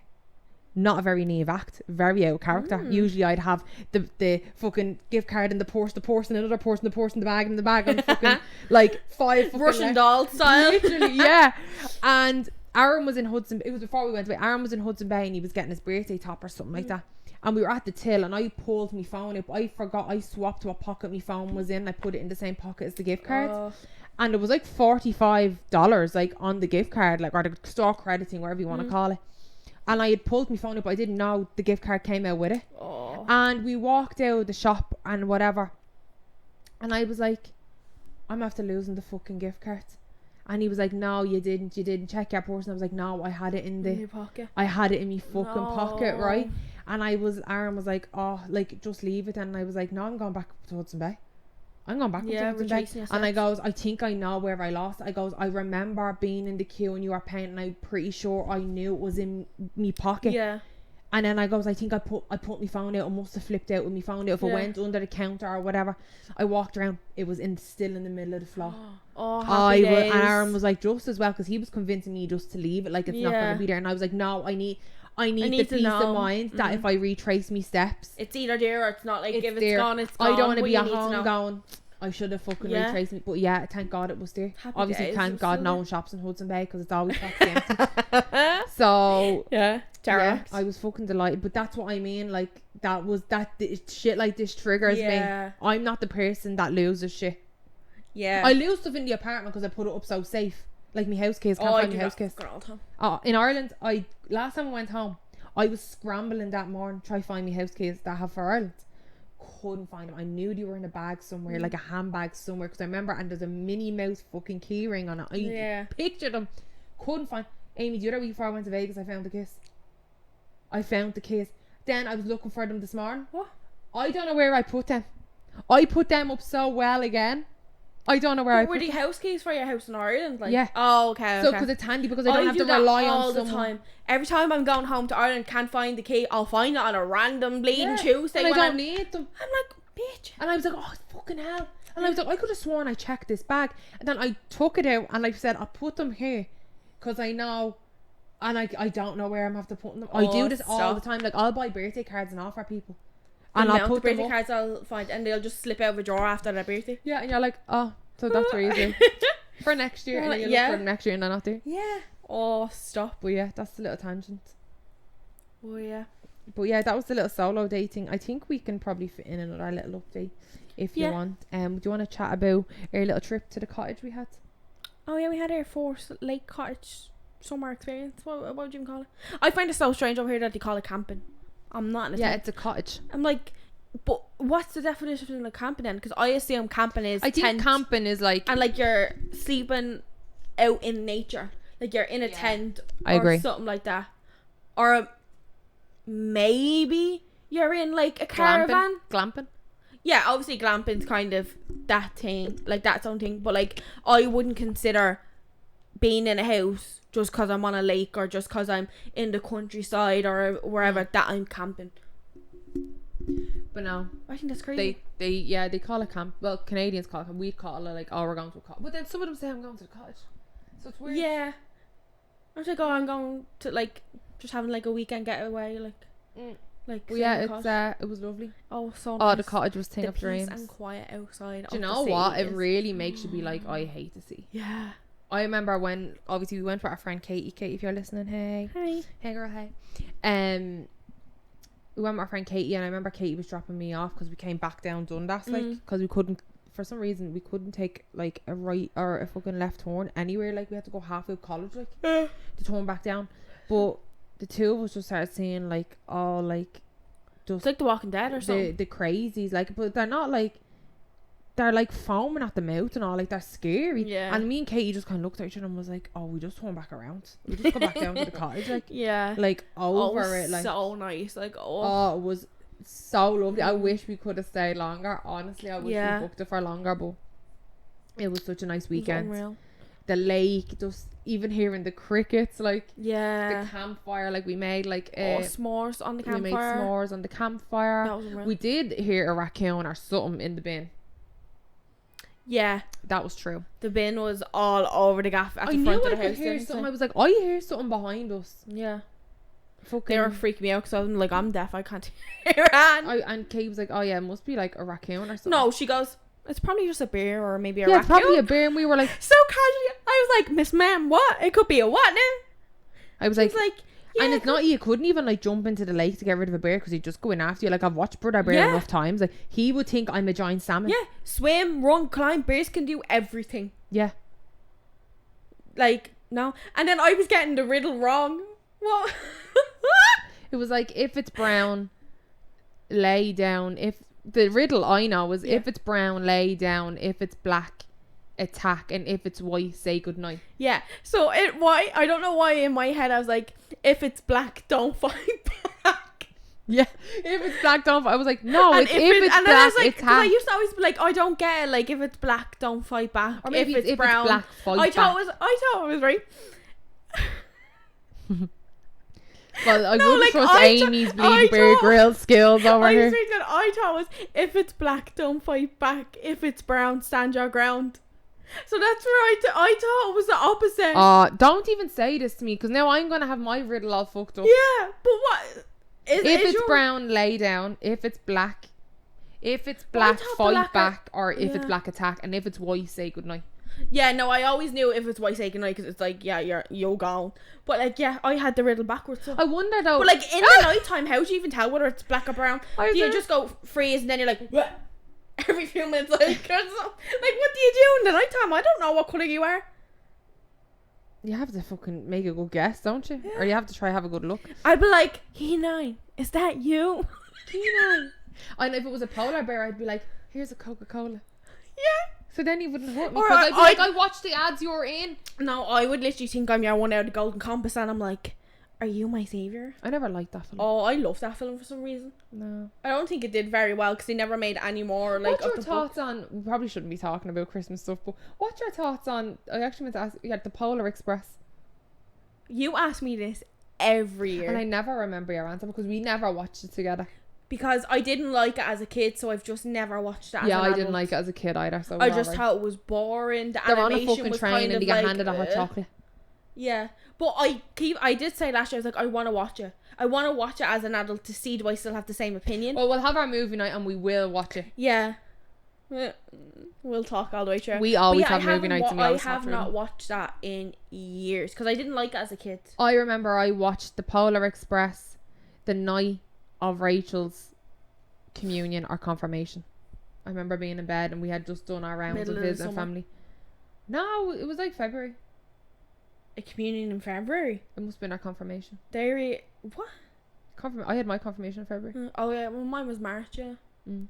Not a very naive act. Very out of character. Usually I'd have the fucking gift card in the purse, another purse, the bag, and the bag, and fucking like 5 fucking Russian doll style. Literally, yeah. And Aaron was in Hudson. It was before we went away. Aaron was in Hudson Bay and he was getting his birthday top or something like that. And we were at the till and I pulled my phone up. I forgot I swapped what pocket my phone was in. I put it in the same pocket as the gift card. And it was like $45 like on the gift card, like, or the store crediting, whatever you want to call it. And I had pulled my phone up. I didn't know the gift card came out with it. And we walked out of the shop and whatever. And I was like, I'm after losing the fucking gift card. And he was like, no, you didn't check your purse. And I was like, no, I had it in your pocket. I had it in my fucking pocket, right? And Aaron was like, oh, like, just leave it. And I was like, no, I'm going back to Hudson Bay. I'm going back to Hudson Bay. And I goes, I think I know where I lost it. I goes, I remember being in the queue and you were paying and I'm pretty sure I knew it was in me pocket. Yeah. And then I goes, I think I put my phone out. I must have flipped out with my phone out. If it went under the counter or whatever. I walked around. It was still in the middle of the floor. Happy days. And Aaron was like, just as well, because he was convincing me just to leave it, like it's not going to be there. And I was like, no, I need the peace of mind that if I retrace me steps, it's either there or it's not. Like, if there. It's gone, it's gone. I don't want to be at home going, I should have fucking retraced me. But yeah, thank God it was there. Obviously, thank God no one shops in Hudson Bay because it's always empty. So yeah, I was fucking delighted. But that's what I mean. Like, shit like this triggers me. I'm not the person that loses shit. Yeah, I lose stuff in the apartment because I put it up so safe. Like my house keys, can't find my house keys. In Ireland, last time I went home, I was scrambling that morning to try to find my house keys that I have for Ireland. Couldn't find them. I knew they were in a bag somewhere, like a handbag somewhere, because I remember, and there's a Minnie Mouse fucking key ring on it. I pictured them. Couldn't find. Amy, the other week before I went to Vegas, I found the keys. Then I was looking for them this morning. What? I don't know where I put them. I put them up so well again. I don't know where I put them. Were the house keys for your house in Ireland? Like, yeah. Oh, okay. So because it's handy, because I don't have to rely on someone. The time. Every time I'm going home to Ireland, can't find the key, I'll find it on a random bleeding Tuesday. And I don't need them. I'm like, bitch. And I was like, oh fucking hell. And I was like, I could have sworn I checked this bag. And then I took it out and I said, I'll put them here because I know. And I don't know where I'm have to put them. I do this all the time. Like, I'll buy birthday cards and offer people. And I'll put the birthday cards I'll find, and they'll just slip out of a drawer after their birthday. Yeah, and you're like, oh, so that's where you do for next year. And then you look for them next year and they're not there. Yeah. Oh, stop. But yeah, that's the little tangent. Oh yeah. But yeah, that was the little solo dating. I think we can probably fit in another little update if you want. Do you want to chat about our little trip to the cottage we had? Oh yeah, we had our first lake cottage summer experience. What would you even call it? I find it so strange over here that they call it camping. I'm not in a tent. It's a cottage. I'm like, but what's the definition of camping then? Because I assume camping is camping is like, and like you're sleeping out in nature, like you're in a tent or agree. Something like that, or maybe you're in like a caravan. Glamping. Yeah, obviously glamping's kind of that thing, like that's own thing. But like, I wouldn't consider being in a house just because I'm on a lake or just because I'm in the countryside or wherever that I'm camping. But no, I think that's crazy. They call it camp. Well, Canadians call it camp. We call it like, oh, we're going to a cottage. But then some of them say I'm going to the cottage. So it's weird. Yeah. I was like, oh, I'm going to like just having like a weekend getaway, like. Well, yeah, it was lovely. Oh, so nice. Oh, the cottage was thing of dreams. And quiet outside. Do you know what? It really makes you be like, I hate the sea. Yeah. I remember when obviously we went with our friend Katie. Katie, if you're listening, hey. Hey girl, hey. We went with our friend Katie, and I remember Katie was dropping me off because we came back down Dundas, like, because we couldn't, for some reason, we couldn't take like a right or a fucking left turn anywhere. Like, we had to go halfway up college, like, to turn back down. But the two of us just started seeing like, oh, like, just it's like The Walking Dead or something. The crazies, like, but they're not like, they're like foaming at the mouth and all, like, they're scary. Yeah. And me and Katie just kind of looked at each other and was like, oh, we just turn back around. We just go back down to the cottage, like, yeah, like over it, like, so nice, like, oh, it was so lovely. I wish we could have stayed longer. Honestly, I wish we booked it for longer, but it was such a nice weekend. Unreal. The lake, just even hearing the crickets, like, yeah, the campfire, like, we made like s'mores on the campfire. We made s'mores on the campfire. That was unreal. We did hear a raccoon or something in the bin. Yeah. That was true. The bin was all over the gaff at I the knew front I of the could house. hear didn't something. I? I was like, I hear something behind us. Yeah. Fucking. They were freaking me out because I'm like, I'm deaf. I can't hear it. And Kate was like, oh yeah, it must be like a raccoon or something. No, she goes, it's probably just a bear or maybe a yeah, it's raccoon. probably a bear. And we were like, So casually. I was like, Miss Ma'am, what? It could be a what now? I was She's like, like, yeah, and it's not, you couldn't even like jump into the lake to get rid of a bear because he'd just go in after you. Like, I've watched Brother Bear Yeah. enough times. Like, he would think I'm a giant salmon. Yeah, swim, run, climb. Bears can do everything. Yeah. Like, no. And then I was getting the riddle wrong. What? It was like, if it's brown, lay down. If the riddle I know is, if it's brown, lay down. If it's black, attack. And if it's white, say goodnight. Yeah. So why? I don't know why in my head I was like, if it's black, don't fight back. Yeah. If it's black, don't fight. I was like, no, And it's, if it's and then I black, was like, 'cause I attack. used to always be like, I don't get it. Like, if it's black, don't fight back. Or maybe if it's brown, black, fight I back. thought it was right. Well, I No, wouldn't like, trust Amy's I bleeding Bear thought- Grylls skills over I here. was thinking, I thought it was, if it's black, don't fight back. If it's brown, stand your ground. So that's where I thought it was the opposite. Don't even say this to me, because now I'm gonna have my riddle all fucked up. Yeah, but what? If it's brown, lay down. If it's black, thought fight black- back. Or if it's Yeah. black, attack. And if it's white, say goodnight. Yeah, no, I always knew if it's white sake night because it's like, yeah, you're gone. But like, yeah, I had the riddle backwards. So. I wonder though. But like in the night time, how do you even tell whether it's black or brown? I Do you don't- just go freeze and then you're like, "What?" Every few minutes, like, like what do you do in the night time? I don't know what colour you are. You have to fucking make a good guess, don't you? Or you have to try have a good look. I'd be like, He9, is that you? Tina. And if it was a polar bear, I'd be like, here's a Coca-Cola. Yeah. So then he wouldn't hurt me. Or Because I'd be like, I I watched the ads you're in. No, I would literally think I'm your one out of the Golden Compass, and I'm like, are you my saviour? I never liked that film. Oh, I love that film for some reason. No. I don't think it did very well because they never made any more. Like, What's your of the thoughts on? We probably shouldn't be talking about Christmas stuff, but what's your thoughts on? I actually meant to ask. Yeah, the Polar Express. You ask me this every year. And I never remember your answer because we never watched it together. Because I didn't like it as a kid, so I've just never watched it as Yeah, an I adult. didn't like it as a kid either. So I just thought it was boring. The they're on a animation fucking was train kind and of they get like, handed a hot chocolate. Yeah, but I did say last year, I was like, I want to watch it. I want to watch it as an adult to see, do I still have the same opinion? Well, we'll have our movie night and we will watch it. Yeah. We'll talk all the way through. We always But yeah, have movie nights and we I always have watch not them. watched that in years because I didn't like it as a kid. I remember I watched the Polar Express the night of Rachel's communion or confirmation. I remember being in bed and we had just done our rounds Middle of of the visiting summer. family. No, it was like February. A communion in February. It must have been our confirmation. What? I had my confirmation in February. Oh yeah, well mine was March, yeah. Mm.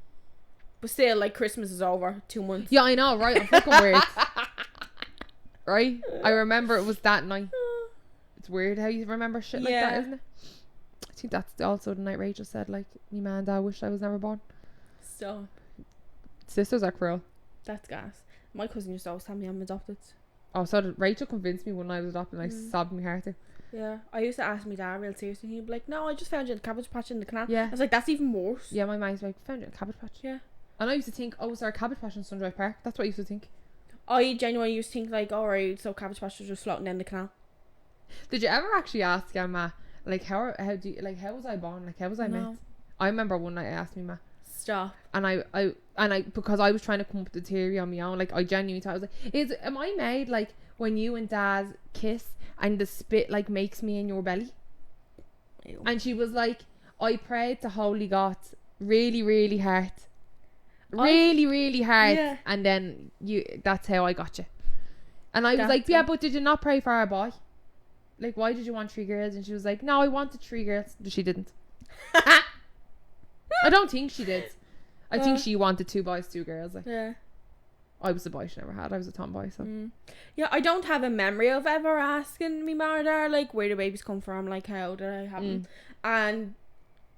But still, like, Christmas is over 2 months. Yeah, I know, right? I'm fucking weird. Right? I remember it was that night. It's weird how you remember shit like Yeah. that, isn't it? I think that's also the night Rachel said, like, me man and dad wished I was never born. Stop. Sisters are cruel. That's gas. My cousin used to always tell me I'm adopted. Oh, so did Rachel convinced me when I was adopted and I sobbed my heart out. Yeah. I used to ask my dad real seriously. He'd be like, no, I just found you in the cabbage patch in the canal. Yeah. I was like, that's even worse. Yeah, my mind's like, found you in a cabbage patch. Yeah. And I used to think, oh, is there a cabbage patch in Sundrive Park? That's what I used to think. I genuinely used to think, like, alright, so cabbage patch was just floating down the canal. Did you ever actually ask your ma, like, how was I born? Like, how was I met? No. I remember one night I asked me ma, Stop. and I because I was trying to come up with the theory on my own, like, I genuinely thought, I was like, am I made like when you and dad kiss and the spit like makes me in your belly? Ew. And she was like, I prayed to Holy God really, really hard. Really, really hard. Yeah. And then that's how I got you. And I was That's like, yeah, it. but did you not pray for a boy? Like, why did you want 3 girls? And she was like, no, I wanted 3 girls. She didn't. I don't think she did. I think she wanted 2 boys, 2 girls. Like, Yeah. I was the boy she never had. I was a tomboy, so. Yeah, I don't have a memory of ever asking me mom or dad, like, where do babies come from? Like, how did I have them? And,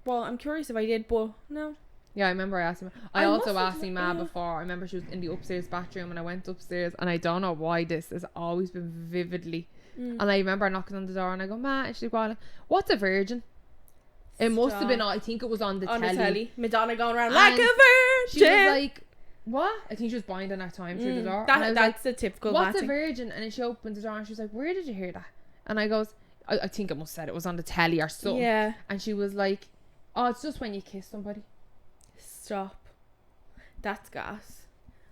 well, I'm curious if I did, but no. Yeah, I remember I asked him. I I also must have- asked my ma yeah. before. I remember she was in the upstairs bathroom and I went upstairs and I don't know why this has always been vividly. And I remember knocking on the door and I go, ma, and she'd go like, what's a virgin? It must have been, I think it was on the On telly. the telly. Madonna going around like And a virgin. She was like, what? I think she was binding her time through the door. And I was That's the typical like, what's a thing. virgin? And then she opened the door and she was like, where did you hear that? And I goes, I think I must have said it was on the telly or something. Yeah. And she was like, oh, it's just when you kiss somebody. Stop. That's gas.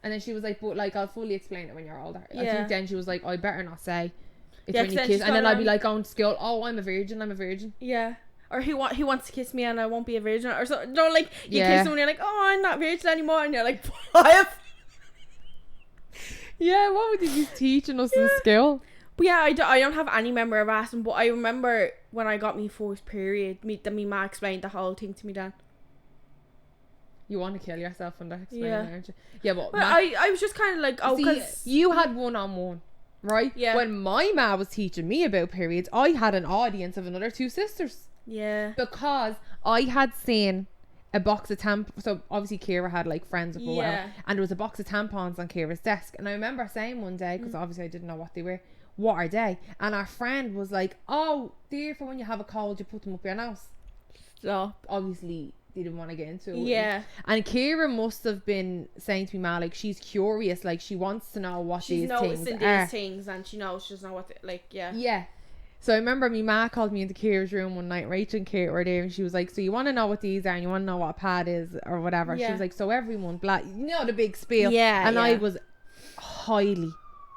And then she was like, but like, I'll fully explain it when you're older. I Yeah. think then she was like, I better not say it's Yeah, when 'cause you then kiss. she's And then gone I'd be around- like going to school, oh, I'm a virgin. Yeah. Or he wants to kiss me and I won't be a virgin or so. No, like you Yeah. kiss someone and you're like, oh, I'm not virgin anymore, and you're like, what? Yeah, what would you be teaching us in school? But yeah, I don't have any memory of asking, but I remember when I got my first period, me ma explained the whole thing to me then. You want to kill yourself when they're explaining, Yeah. aren't you? Yeah, but Well, I was just kind of like, oh, see, because you had one-on-one, right? Yeah. When my ma was teaching me about periods, I had an audience of another 2 sisters. yeah, Because I had seen a box of tampons. So obviously Kira had like friends or whatever, Yeah. and there was a box of tampons on Kira's desk. And I remember saying one day, because obviously I didn't know what they were, what are they? And our friend was like, oh, they're for when you have a cold, you put them up your nose. stop. Obviously they didn't want to get into it with me. Yeah, And Kira must have been saying to me, Ma, like, she's curious, like she wants to know what she's these noticing things these are. things, and she knows she doesn't know what, yeah. Yeah. So I remember my ma called me into Kira's room one night. Rachel and Kira were there, and she was like, so you want to know what these are, and you want to know what a pad is or whatever. She Yeah. was like, so everyone black, you know, the big spiel. Yeah, And yeah. I was highly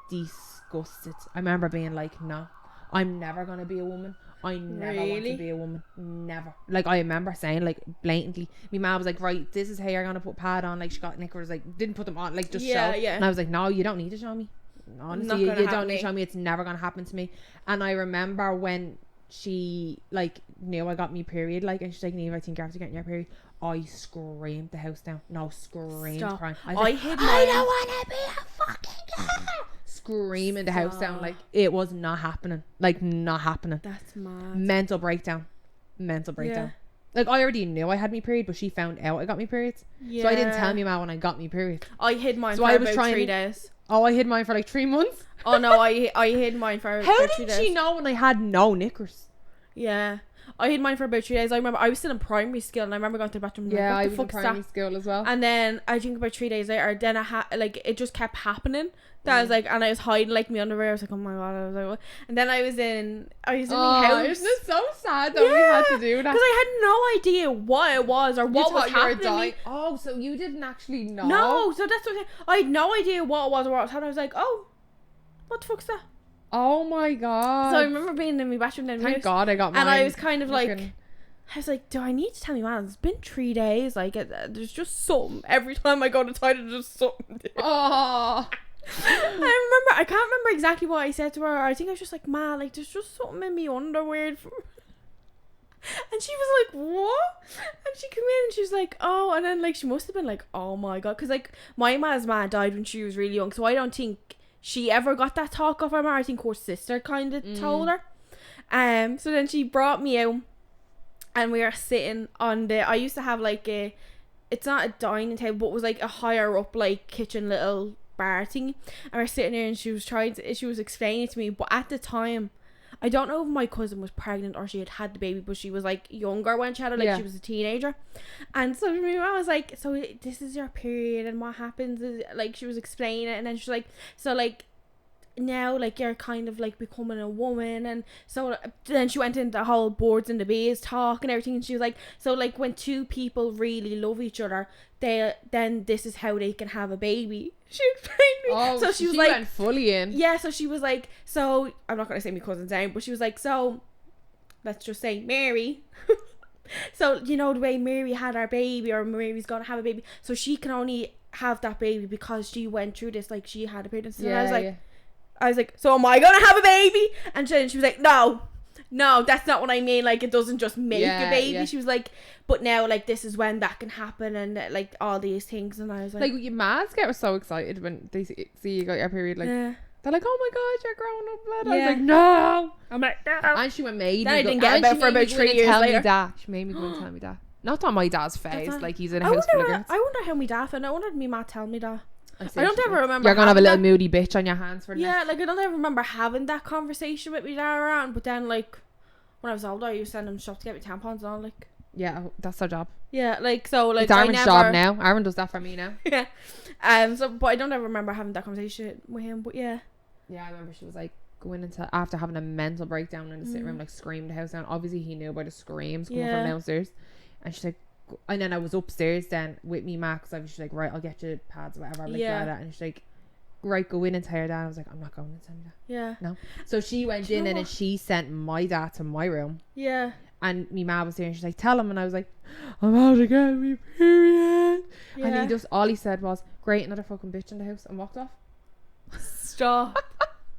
disgusted. I remember being like, no, I'm never gonna be a woman. I never want Really? to be a woman. Never. Like, I remember saying, like, blatantly, my ma was like, right, this is how you're gonna put pad on. Like, she got knickers, like, didn't put them on, like, just Yeah, show. yeah. And I was like, no, you don't need to show me. Not Honestly, you gonna don't happen need me. to show me. It's never gonna happen to me. And I remember when she like knew I got me period, like, and she's like, Neve, I think you're after getting your period. I screamed the house down. No, screamed, Stop. crying. I, was I like, hid I mine. don't want to be a fucking girl. Screaming the house down, Stop. like it was not happening. Like, not happening. That's mad. Mental breakdown. Like, I already knew I had me period, but she found out I got me periods. Yeah. So I didn't tell me ma when I got me period. I hid mine So for I was about trying 3 to- days. Oh, I hid mine for like 3 months. Oh no, I hid mine for How about 3 did days. she know when I had no knickers? Yeah. I hid mine for about 3 days. I remember I was still in primary school, and I remember going to the bathroom and Yeah, I like, was what in the fuck's primary that? school as well. And then I think about 3 days later, then like it just kept happening. That I was like, and I was hiding like my underwear. I was like, oh my god. I was like, what? And then I was in my house. Isn't it so sad that we had to do that? Because I had no idea what it was or what was happening to me. Oh, so you didn't actually know? No, so that's what I'm saying. I had no idea what it was or what was happening. I was like, oh, what the fuck's that? Oh my god. So I remember being in my bathroom then. Thank God I got mine. And I was kind of like, Fucking- I was like, do I need to tell you, man? It's been 3 days. Like, there's just something. Every time I go to the toilet, there's just something there. Oh. I can't remember exactly what I said to her. I think I was just like, ma, like, there's just something in me underwear. And she was like, what? And she came in and she was like, oh. And then, like, she must have been like, oh my God. Because, like, my ma's ma died when she was really young. So I don't think she ever got that talk of her ma. I think her sister kind of told her. So then she brought me out. And we were sitting on I used to have like it's not a dining table, but it was like a higher up like kitchen little bar thing. And we're sitting there and she was explaining it to me. But at the time, I don't know if my cousin was pregnant or she had the baby, but she was like younger when she had it, like she was a teenager. And so my mom was like, so this is your period and what happens is, like, she was explaining it, and then she's like, so like, now like you're kind of like becoming a woman. And so then she went into the whole boards and the bees talk and everything, and she was like, so like when two people really love each other, then this is how they can have a baby. She explained me. Oh, so she was went like fully in. yeah, so she was like, so I'm not gonna say my cousin's name, but she was like, so let's just say Mary. So you know the way Mary had our baby, or Mary's gonna have a baby, so she can only have that baby because she went through this, like she had a pregnancy. And I was like, so am I gonna have a baby? And then she was like, no, that's not what I mean. Like, it doesn't just make a baby. Yeah. She was like, but now, like, this is when that can happen, and like all these things. And I was like, your ma's get so excited when they see you got your period. Like, yeah. they're like, oh my God, you're growing up, blood. I Yeah. was like, no. I'm like, no. And she went made Then me I go- didn't get and about she for made me about go 3 in and years tell later. me that. She made me go and tell me that. Not on my dad's face, That's like he's in a house full of girls. I wonder how my dad felt. I wondered me ma tell me that. I don't ever remember. You're gonna have a having little that. moody bitch on your hands for the Yeah, like I don't ever remember having that conversation with my dad around. But then, like, when I was older, I used to send him shop to get me tampons and all. Like, Yeah, that's our job. Yeah, like, so, like, It's Aaron's job now. Aaron does that for me now. Yeah. So, but I don't ever remember having that conversation with him, but yeah. Yeah, I remember she was like going into, after having a mental breakdown in the sitting room, like screamed the house down. Obviously he knew about the screams coming from downstairs, and she's like, and then I was upstairs then with me ma, because I was like, right, I'll get you pads or whatever, like that, and she's like, right, go in and tell your dad. I was like, I'm not going to tell your dad. Yeah. No. So she went in and then she sent my dad to my room. Yeah. And me ma was there and she's like, tell him. And I was like, I'm out to get me period. Yeah. And he just, all he said was, great, another fucking bitch in the house, and walked off. Stop.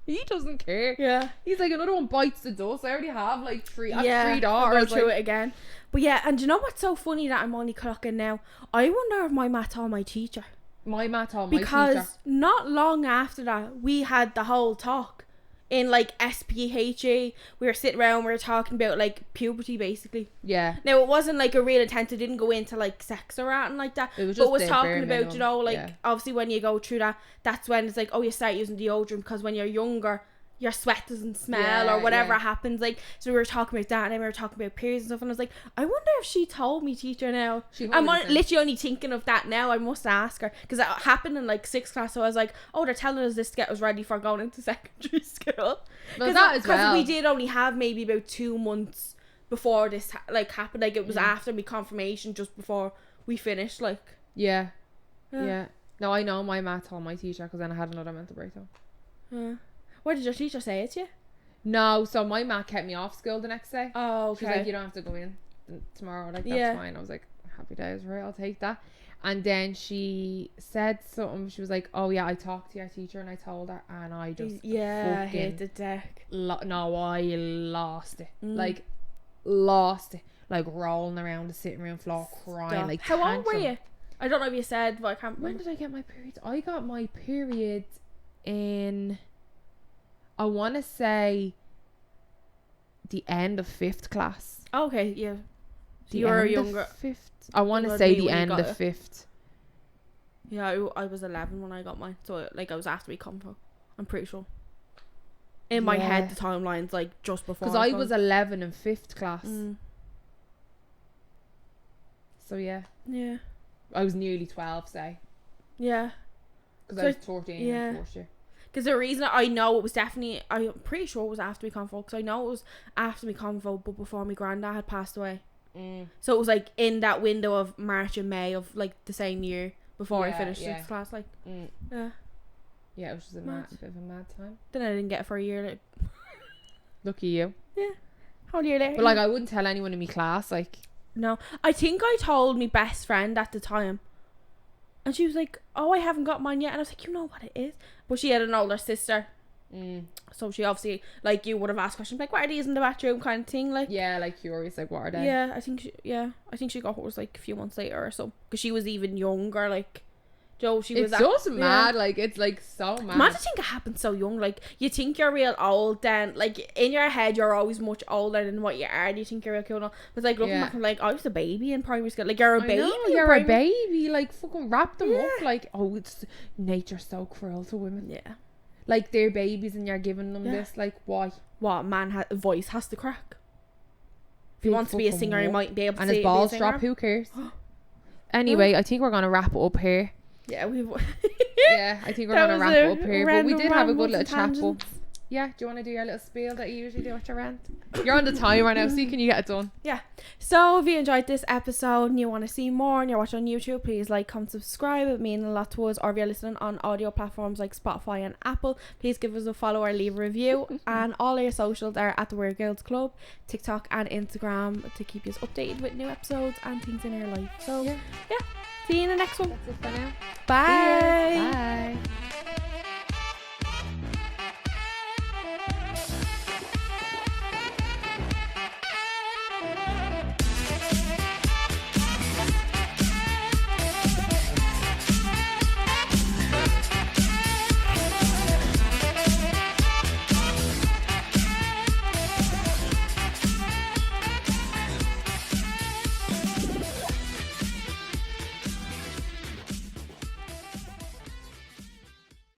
He doesn't care. Yeah. He's like, another one bites the dust. I already have like three I'll daughters. go through it again. But yeah, and do you know what's so funny that I'm only clocking now? I wonder if my math told my teacher. My ma told my teacher. Because not long after that, we had the whole talk in like SPHE. We were sitting around, we were talking about like puberty basically. Yeah. Now it wasn't like a real intent, it didn't go into like sex or anything like that. It was but just it was the talking bare about, minimum. you know, like Yeah. obviously when you go through that, that's when it's like, oh, you start using deodorant because when you're younger, your sweat doesn't smell or whatever happens. Like, so we were talking about that, and then we were talking about periods and stuff, and I was like, I wonder if she told me teacher now. I'm literally only thinking of that now. I must ask her, because it happened in like 6th class, so I was like, oh, they're telling us this to get us ready for going into secondary school. No, that as well. Because we did only have maybe about 2 months before this like happened. Like, it was after my confirmation, just before we finished. Like, yeah. No, I know my ma told my teacher, because then I had another mental breakdown. What did your teacher say it to you? No, so my ma kept me off school the next day. Oh, okay. She's like, you don't have to go in tomorrow. Like, that's fine. I was like, happy days, right? I'll take that. And then she said something. She was like, oh yeah, I talked to your teacher and I told her, and I just I hate the deck. No, I lost it. Like, lost it. Like, rolling around the sitting room floor, crying. Like, how old were tantrum. you? I don't know if you said, but I can't remember. When did I get my period? I got my period in, I want to say, the end of 5th class. Okay, yeah. So you were younger. 5th. I want to say the when you end got of it. 5th. Yeah, I was 11 when I got mine. So, like, I was after we convo. I'm pretty sure. In my head, the timeline's, like, just before. Because I was 11 in 5th class. So, yeah. Yeah. I was nearly 12, say. Yeah. Because I was 14 in 4th year. Because the reason I know it was definitely, I'm pretty sure it was after me convo, because I know it was after me convo, but before my granddad had passed away. So it was like in that window of March and May of like the same year before I finished 6th class. Like, yeah, it was just a bit of a mad time. Then I didn't get it for a year. Like, lucky you. Yeah, whole year later. But like, I wouldn't tell anyone in my class. Like, no, I think I told my best friend at the time. And she was like, oh, I haven't got mine yet. And I was like, you know what it is? But she had an older sister. So she obviously, like, you would have asked questions like, what are these in the bathroom kind of thing? Like, yeah, like, curious, like, what are they? Yeah, I think she got hers like a few months later or so. Because she was even younger, like, Joe, she was... It's just mad, like, it's, like, so mad. Mad to think it happened so young. Like, you think you're real old then, like, in your head, you're always much older than what you are. You think you're real cool now. But, like, looking back, I'm like, I was a baby in primary school. Like, you're a baby. You're a baby. Like, fucking wrap them up. Like, oh, it's... Nature's so cruel to women. Yeah. Like, they're babies and you're giving them this. Like, why? What, man, voice has to crack. If he wants to be a singer, he might be able to. And his balls drop, who cares? Anyway, I think we're going to wrap it up here. Yeah, yeah, I think we're going to wrap it up here. But we did have a good little chat. But yeah, do you want to do your little spiel that you usually do at your rant? You're on the timer now, so can you get it done? Yeah. So if you enjoyed this episode and you want to see more and you're watching on YouTube, please like, comment, subscribe. It means a lot to us. Or if you're listening on audio platforms like Spotify and Apple, please give us a follow or leave a review. And all our socials are at the Weird Girls Club, TikTok and Instagram, to keep you updated with new episodes and things in our life. So yeah. See you in the next one. That's it for now. Bye. Bye.